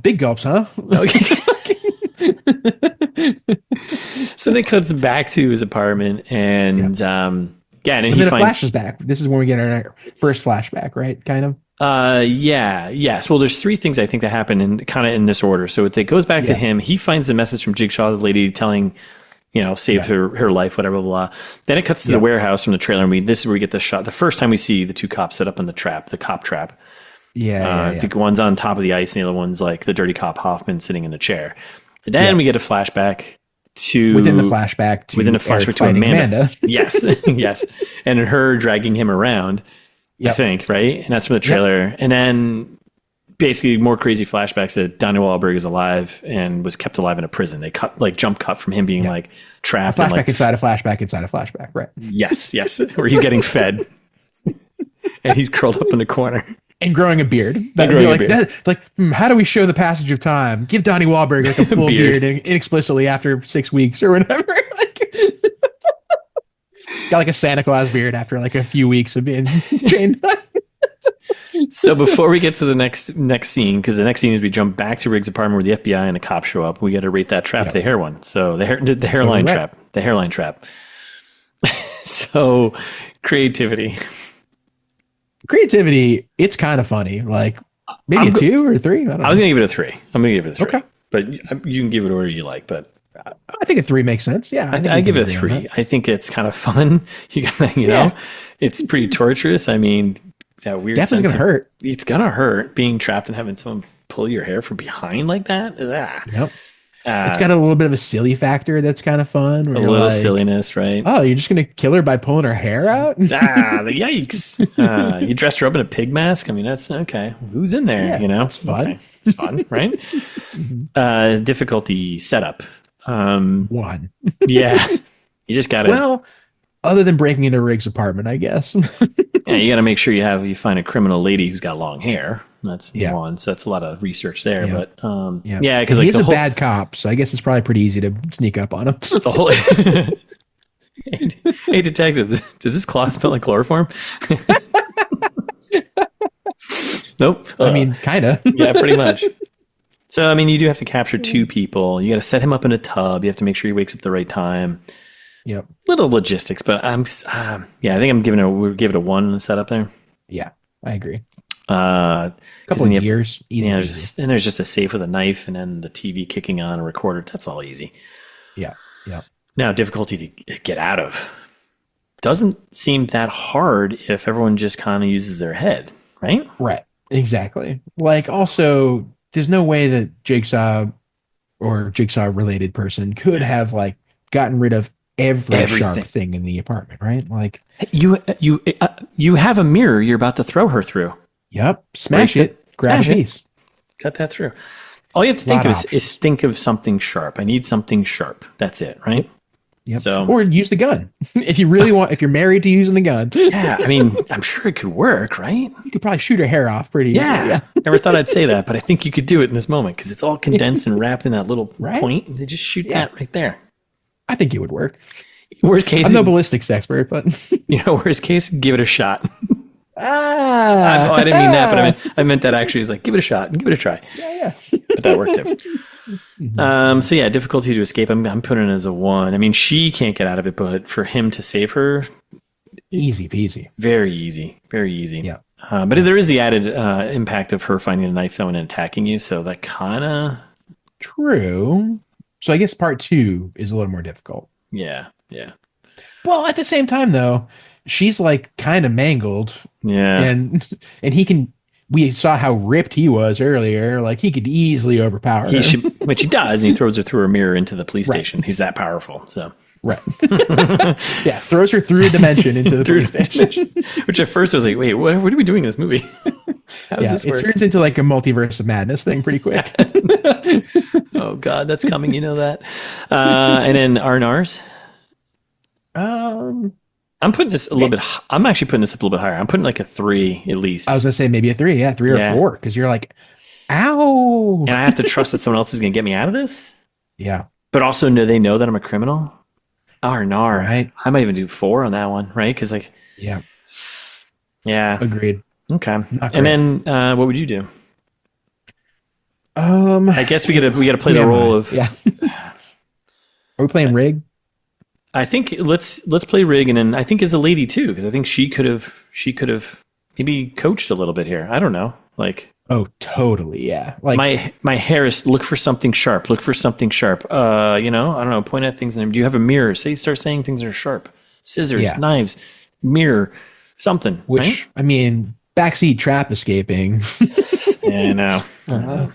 Big gulps, huh? Okay. So then it cuts back to his apartment, and Yeah, and And he then it finds flashes back. This is when we get our first flashback, right? Kind of. Yes. Well, there's three things I think that happen in kind of in this order. So it goes back to him. He finds the message from Jigsaw, the lady telling, save her life, whatever, blah, blah. Then it cuts to the warehouse from the trailer. And this is where we get the shot. The first time we see the two cops set up in the cop trap. I think one's on top of the ice and the other one's like the dirty cop Hoffman sitting in a chair. And then we get a flashback within the flashback to Amanda. Yes. Yes. And her dragging him around. I think, right? And that's from the trailer. And then basically more crazy flashbacks that Donnie Wahlberg is alive and was kept alive in a prison. They jump cut from him being like trapped. Flashback inside a flashback inside a flashback, right? Yes. Where he's getting fed and he's curled up in the corner. And growing a beard. How do we show the passage of time? Give Donnie Wahlberg like a full beard inexplicitly after 6 weeks or whatever. Got like a Santa Claus beard after like a few weeks of being chained up. So before we get to the next scene, because the next scene is we jump back to Riggs' apartment where the FBI and the cops show up. We got to rate that trap, the hair one. So the hairline trap, the hairline trap. So creativity, it's kind of funny. Like maybe a 2 or 3. I was gonna give it a 3. I'm gonna give it a 3. Okay, but you can give it whatever you like. But I think a 3 makes sense. Yeah, I give it a 3. I think it's kind of fun. You know, it's pretty torturous. I mean, that weird. That's gonna hurt. It's gonna hurt being trapped and having someone pull your hair from behind like that. Yep. It's got a little bit of a silly factor that's kind of fun. A little silliness, right? Oh, you're just gonna kill her by pulling her hair out? Yikes! You dressed her up in a pig mask. I mean, that's okay. Who's in there? Yeah, it's fun. Okay. It's fun, right? Difficulty setup. 1. Yeah, you just gotta. Well, other than breaking into Riggs' apartment, I guess. Yeah, you got to make sure you find a criminal lady who's got long hair. That's one. So that's a lot of research there. Yeah. But because he's a bad cop, so I guess it's probably pretty easy to sneak up on him. The whole. Hey, detective, does this clock smell like chloroform? Nope. I mean, kind of. Yeah, pretty much. So, I mean, you do have to capture 2 people. You got to set him up in a tub. You have to make sure he wakes up at the right time. Yep. Little logistics, but I think we'll give it a 1 in the setup there. Yeah, I agree. A couple of years. There's just a safe with a knife and then the TV kicking on a recorder. That's all easy. Yeah. Now, difficulty to get out of. Doesn't seem that hard if everyone just kind of uses their head, right? Right. Exactly. Like, also, there's no way that Jigsaw or Jigsaw-related person could have, like, gotten rid of everything. Sharp thing in the apartment, right? Like you have a mirror you're about to throw her through. Yep. Smash it. Grab a piece. Cut that through. All you have to think of is think of something sharp. I need something sharp. That's it, right? Yep. So, or use the gun. If you really want, if you're married to using the gun. Yeah, I mean, I'm sure it could work, right? You could probably shoot her hair off pretty easily. Yeah. Never thought I'd say that, but I think you could do it in this moment because it's all condensed and wrapped in that little point. And they just shoot that right there. I think it would work. Worst case, I'm no ballistics expert, but worst case, give it a shot. I didn't mean that, but I meant that actually. Is like give it a shot and give it a try. Yeah. But that worked too. So yeah, difficulty to escape. I'm putting it as a 1. I mean, she can't get out of it, but for him to save her, easy peasy. Very easy. Yeah. But there is the added impact of her finding a knife though and attacking you. So that kind of true. So I guess part 2 is a little more difficult. Yeah. Well, at the same time, though, she's like kind of mangled. Yeah. And he can. We saw how ripped he was earlier. Like he could easily overpower her. Which he does, and he throws her through a mirror into the police station. He's that powerful. So. Right. Yeah. Throws her through a dimension into the police station. Which at first I was like, wait, what are we doing in this movie? How does this work? It turns into like a multiverse of madness thing pretty quick. Oh God, that's coming. You know that. And then R&Rs. I'm putting this a little bit. I'm actually putting this up a little bit higher. I'm putting like a 3 at least. I was gonna say maybe a 3. Yeah, 3 or 4, because you're like, ow. And I have to trust that someone else is gonna get me out of this. Yeah. But also, they know that I'm a criminal. R&R. Right. I might even do 4 on that one, right? Because like. Yeah. Yeah. Agreed. Okay. And then what would you do? I guess we gotta play the role of. Yeah. Are we playing Rig? I think let's play Rig, and then I think as a lady too, because I think she could have maybe coached a little bit here. I don't know, like. Oh, totally, yeah. Like my hair is look for something sharp. Look for something sharp. I don't know. Point at things. And do you have a mirror? Start saying things that are sharp. Scissors, knives, mirror, something. Which right? I mean, backseat trap escaping. Yeah, I know.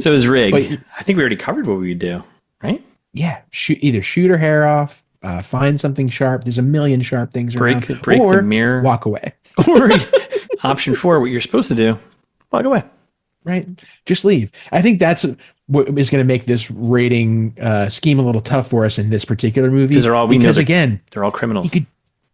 So is Rig. But, I think we already covered what we would do, right? Yeah, either shoot her hair off, find something sharp. There's a million sharp things break around. Break the mirror. Walk away. Or option 4, what you're supposed to do. Walk away. Right. Just leave. I think that's what is going to make this rating scheme a little tough for us in this particular movie. Because again, they're all criminals.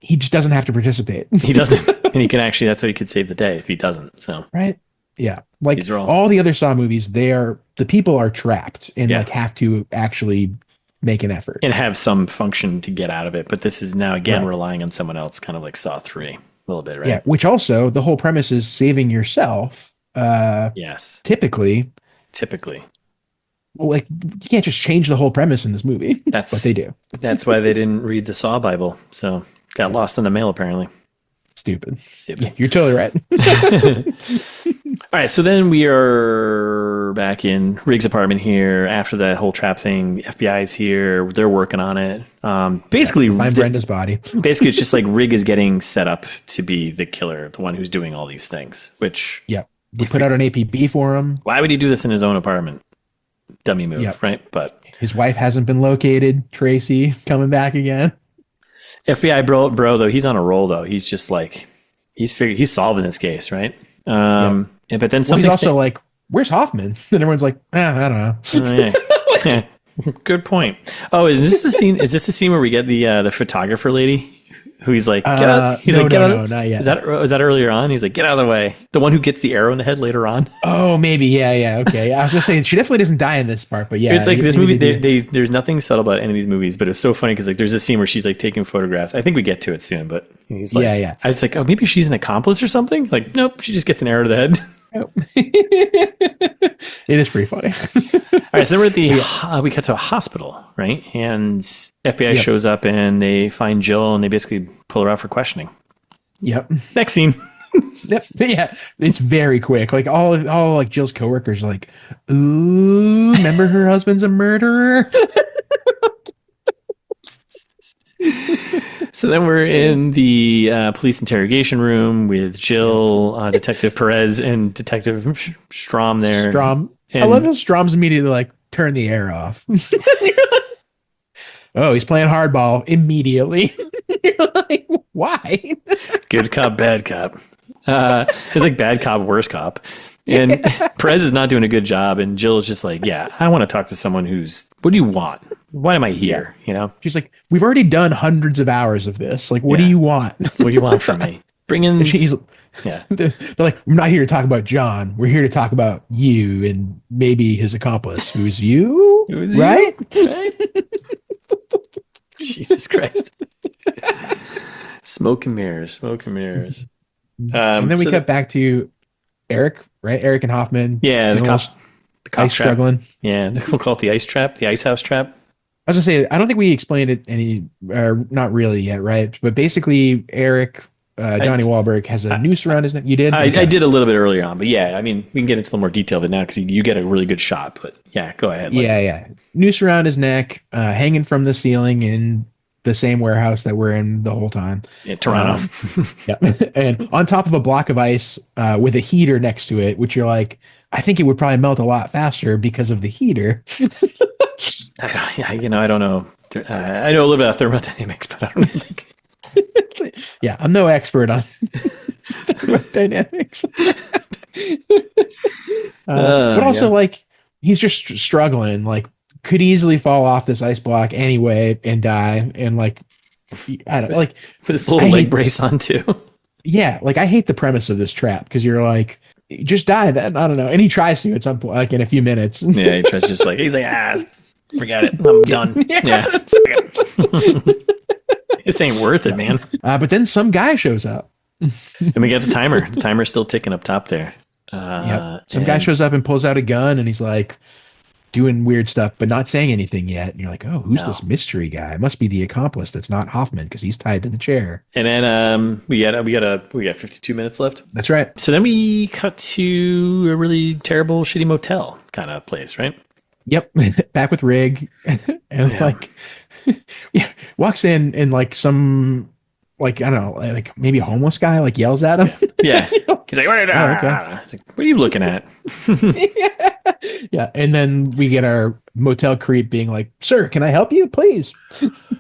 He just doesn't have to participate. He doesn't. And he can actually, that's how he could save the day if he doesn't. So. Right. Yeah. Like all the other Saw movies, the people are trapped and like have to actually make an effort. And have some function to get out of it. But this is now, again, relying on someone else, kind of like Saw 3. A little bit, right? Yeah, which also the whole premise is saving yourself. Yes. Typically. Well, like you can't just change the whole premise in this movie. That's what they do. That's why they didn't read the Saw Bible. So got lost in the mail apparently. Stupid. Yeah, you're totally right. All right, so then we are back in Rig's apartment here after that whole trap thing. The FBI's here. They're working on it. Basically, find Brenda's body. Basically, it's just like Rig is getting set up to be the killer, the one who's doing all these things. Which we put out an APB for him. Why would he do this in his own apartment? Dummy move, right? But his wife hasn't been located. Tracy coming back again. FBI bro, though, he's on a roll, though. He's just like, he's solving this case, right? But then something. He's also like, where's Hoffman? And everyone's like, I don't know. Yeah. Good point. Oh, is this the scene? Is this the scene where we get the photographer lady? Who he's like, get out. He's get out. Not yet. Is that earlier on? He's like, get out of the way. The one who gets the arrow in the head later on. Oh, maybe. Yeah. Okay. I was just saying she definitely doesn't die in this part, but yeah. It's like this movie. There's nothing subtle about any of these movies, but it's so funny because like there's a scene where she's like taking photographs. I think we get to it soon, but he's like, I was like, oh, maybe she's an accomplice or something. Like, nope, she just gets an arrow to the head. Nope. It is pretty funny. All right, so then we're at we cut to a hospital, right? And FBI shows up and they find Jill and they basically pull her out for questioning. Yep. Next scene. Yeah, it's very quick. Like all like Jill's coworkers are like, ooh, remember her husband's a murderer. So then we're in the police interrogation room with Jill, Detective Perez, and Detective Strom there. Strom. I love how Strom's immediately like, turn the air off. Oh, he's playing hardball immediately. You're like, why? Good cop, bad cop. It's like bad cop, worse cop. And Perez is not doing a good job. And Jill is just like, yeah, I want to talk to someone what do you want? Why am I here? You know? She's like, we've already done hundreds of hours of this. Like, what do you want? What do you want from me? Bring in. They're like, we're not here to talk about John. We're here to talk about you and maybe his accomplice. Who's you? Right? Jesus Christ. Smoke and mirrors. And then we cut back to Eric, right? Eric and Hoffman. Yeah, the cop ice struggling. Yeah, we'll call it the ice trap, the ice house trap. I was gonna say, I don't think we explained it not really yet, right? But basically, Eric, Donnie Wahlberg has a noose around his neck. You did? I did a little bit earlier on, but yeah, I mean, we can get into a little more detail of it now because you get a really good shot. But yeah, go ahead. Yeah. Noose around his neck, hanging from the ceiling in the same warehouse that we're in the whole time. Yeah, Toronto. And on top of a block of ice with a heater next to it, which you're like, I think it would probably melt a lot faster because of the heater. I don't know. I know a little bit about thermodynamics, but I don't think. Yeah, I'm no expert on thermodynamics. But also, like, he's just struggling. Like, could easily fall off this ice block anyway and die. And like, I don't like with his little leg brace on too. Yeah, like I hate the premise of this trap because you're like, just die. I don't know. And he tries to at some point, like in a few minutes. Yeah, he tries to just like he's like, forget it. I'm done. Yeah. This ain't worth it, man. But then some guy shows up. And we get the timer. The timer's still ticking up top there. Some guy shows up and pulls out a gun and he's like, doing weird stuff, but not saying anything yet. And you're like, oh, who's No. this mystery guy? It must be the accomplice that's not Hoffman because he's tied to the chair. And then we got 52 minutes left. That's right. So then we cut to a really terrible, shitty motel kind of place, right? Yep. Back with Rig. And like, yeah, walks in and like some, like, I don't know, like maybe a homeless guy like yells at him. Yeah. He's like, what are you looking at? Yeah. And then we get our motel creep being like, sir, can I help you? Please.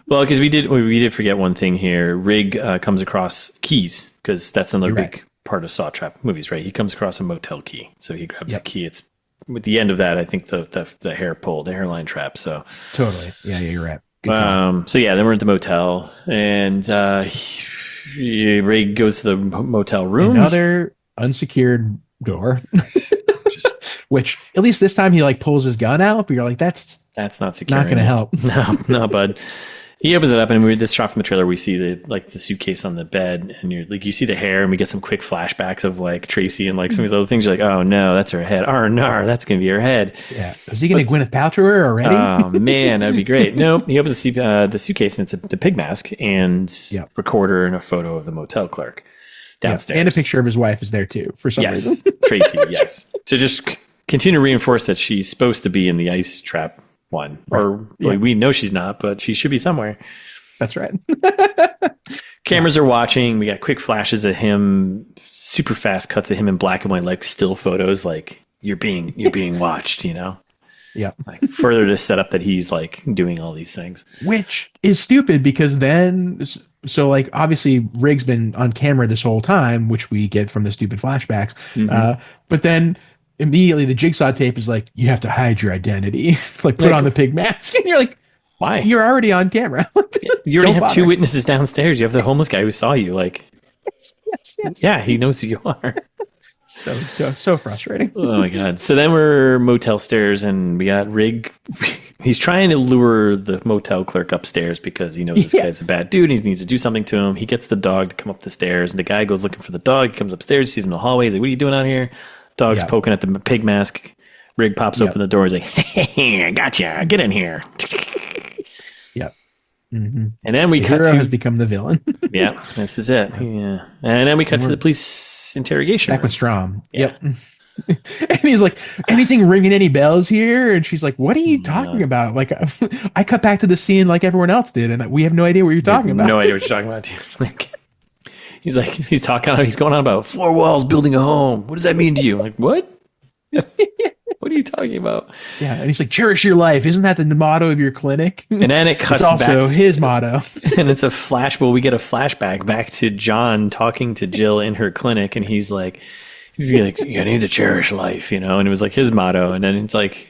Well, because we did forget one thing here. Rig comes across keys, because that's another big part of Saw Trap movies, right? He comes across a motel key. So he grabs the key. It's with the end of that, I think the hair pull, the hairline trap. So totally. Yeah, you're right. So yeah, then we're at the motel, and Rig goes to the motel room. Another unsecured door. Which at least this time he like pulls his gun out, but you're like, that's not secure. Not going to help. No, bud. He opens it up, and this shot from the trailer, we see the suitcase on the bed, and you're like, you see the hair, and we get some quick flashbacks of like Tracy and like some of these other things. You're like, oh no, that's her head. Oh no, that's going to be her head. Yeah. Is he going to Gwyneth Paltrow her already? Oh man, that'd be great. No, he opens the suitcase, and it's the pig mask and recorder and a photo of the motel clerk downstairs. And a picture of his wife is there too, for some reason. Tracy, yes. To just continue to reinforce that she's supposed to be in the ice trap one, or we know she's not, but she should be somewhere. That's right. Cameras are watching. We got quick flashes of him, super fast cuts of him in black and white, like still photos, like you're being watched, you know? Yeah. Like further to set up that he's like doing all these things. Which is stupid because then, so like obviously Rig's been on camera this whole time, which we get from the stupid flashbacks. But then immediately the Jigsaw tape is like, you have to hide your identity, like put on the pig mask. And you're like, why? You're already on camera. You already have two witnesses downstairs. You have the homeless guy who saw you. Like, yes. Yeah, he knows who you are. So frustrating. Oh my God. So then we're motel stairs, and we got Rig. He's trying to lure the motel clerk upstairs because he knows this guy's a bad dude and he needs to do something to him. He gets the dog to come up the stairs, and the guy goes looking for the dog. He comes upstairs, sees him in the hallway. He's like, what are you doing out here? Dog's poking at the pig mask. Rig pops open the door. He's like, hey, I gotcha. Get in here. Yep. Mm-hmm. And then we the cut hero to has become the villain. Yeah, this is it. Yeah. And then we cut to the police interrogation. Back with Strom. Yeah. Yep. And he's like, anything ringing any bells here? And she's like, what are you talking about? Like, I cut back to the scene like everyone else did, and we have no idea what you're talking about. No idea what you're talking about, dude. Like, he's going on about 4 walls building a home. What does that mean to you? I'm like, what? What are you talking about? Yeah, and he's like, cherish your life. Isn't that the motto of your clinic? And then it cuts back. It's also his motto. And it's a flash. Well, we get a flashback back to John talking to Jill in her clinic, and he's like, you need to cherish life, you know? And it was like his motto. And then it's like,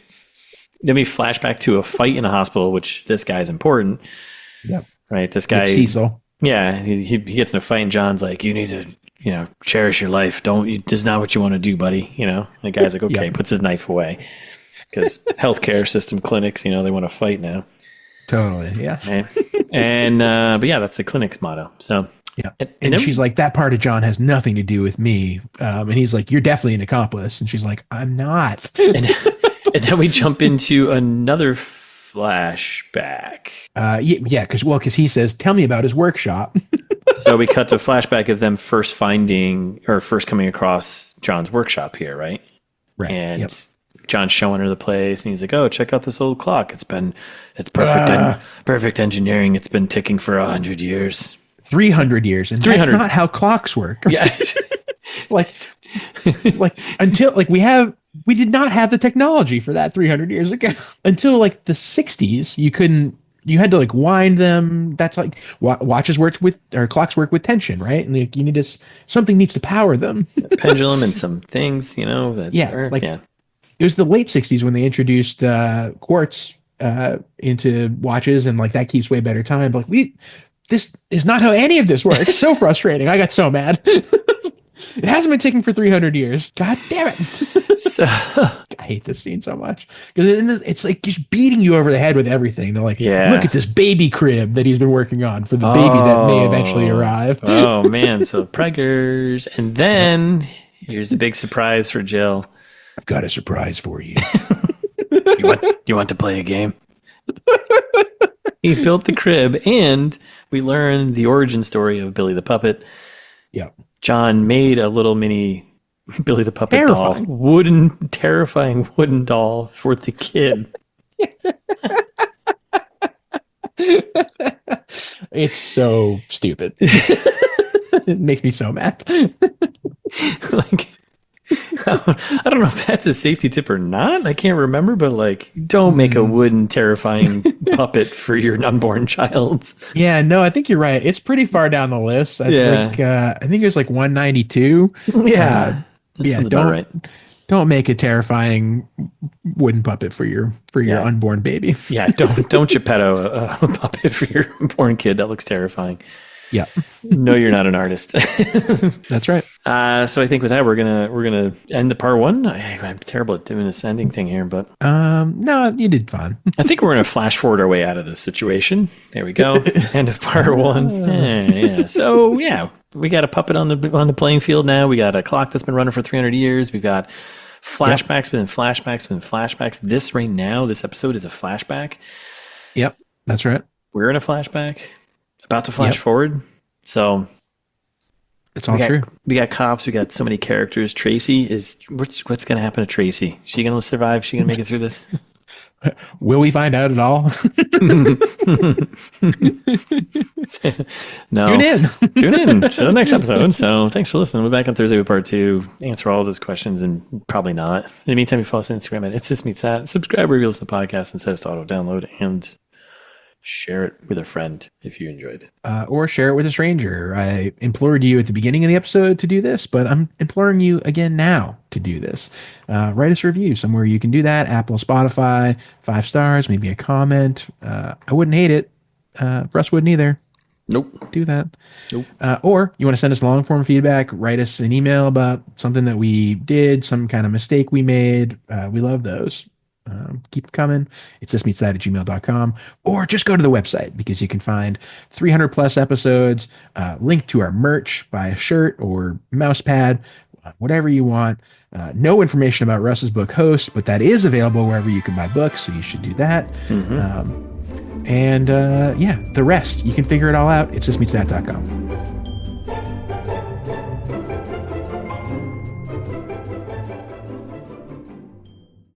then we flash back to a fight in a hospital, which this guy's important. Yep. Right? This guy. Cecil. Yeah. He gets in a fight, and John's like, you need to, cherish your life. This is not what you want to do, buddy. You know, the guy's like, okay, puts his knife away because healthcare system clinics, they want to fight now. Totally. Yeah. Right? And, but yeah, that's the clinic's motto. So, yeah. And she's like, that part of John has nothing to do with me. And he's like, you're definitely an accomplice. And she's like, I'm not. And then we jump into another flashback. Yeah. Because he says, tell me about his workshop. So we cut to flashback of them first coming across John's workshop here, right? Right. And John's showing her the place, and he's like, "Oh, check out this old clock. It's perfect, perfect engineering. It's been ticking for 100 years, 300 years, and 300. That's not how clocks work." Yeah, like until we did not have the technology for that 300 years ago. Until like the 60s, you had to like wind them. That's like watches worked with, or clocks work with tension, right? And like, you need something needs to power them. A pendulum and some things, It was the late 60s when they introduced quartz into watches, and like that keeps way better time. But like, this is not how any of this works. So frustrating. I got so mad. It hasn't been ticking for 300 years. God damn it. So I hate this scene so much because it's like just beating you over the head with everything. They're like, look at this baby crib that he's been working on for the baby that may eventually arrive. Oh man. So preggers. And then here's the big surprise for Jill. I've got a surprise for you. You want to play a game? He built the crib, and we learned the origin story of Billy the Puppet. Yeah. John made a little mini Billy the Puppet Terrifying. doll. Terrifying wooden doll for the kid. It's so stupid. It makes me so mad. Like, I don't know if that's a safety tip or not. I can't remember, but like, don't make a wooden, terrifying puppet for your unborn child. Yeah, no, I think you're right. It's pretty far down the list. I think it was like 192. Yeah, that sounds about right. Don't make a terrifying wooden puppet for your unborn baby. Yeah, don't Geppetto a puppet for your unborn kid. That looks terrifying. Yeah. No, you're not an artist. That's right. So I think with that, we're gonna end the part one. I'm terrible at doing this ending thing here, but no, you did fine. I think we're gonna flash forward our way out of this situation. There we go. End of part one. Yeah. So yeah, we got a puppet on the playing field now. We got a clock that's been running for 300 years. We've got flashbacks within flashbacks within flashbacks. This right now, this episode is a flashback. Yep, that's right. We're in a flashback. About to flash forward. So it's all true. We got cops. We got so many characters. Tracy is what's going to happen to Tracy? Is she going to survive? Is she going to make it through this? Will we find out at all? No. Tune in to the next episode. So thanks for listening. We'll be back on Thursday with part 2. Answer all those questions and probably not. In the meantime, you follow us on Instagram at It's This Meets That. Subscribe, review us the podcast, and set us to auto download, and share it with a friend if you enjoyed. Or share it with a stranger. I implored you at the beginning of the episode to do this, but I'm imploring you again now to do this. Write us a review somewhere you can do that. Apple, Spotify, 5 stars, maybe a comment. I wouldn't hate it. Russ wouldn't either. Nope. Do that. Nope. Or you want to send us long form feedback, write us an email about something that we did, some kind of mistake we made. We love those. Keep it coming. It's thismeetsthat@gmail.com, or just go to the website because you can find 300 plus episodes, link to our merch, buy a shirt or mouse pad, whatever you want. No information about Russ's book Host, but that is available wherever you can buy books, so you should do that. Mm-hmm. The rest, you can figure it all out. It's thismeetsthat.com.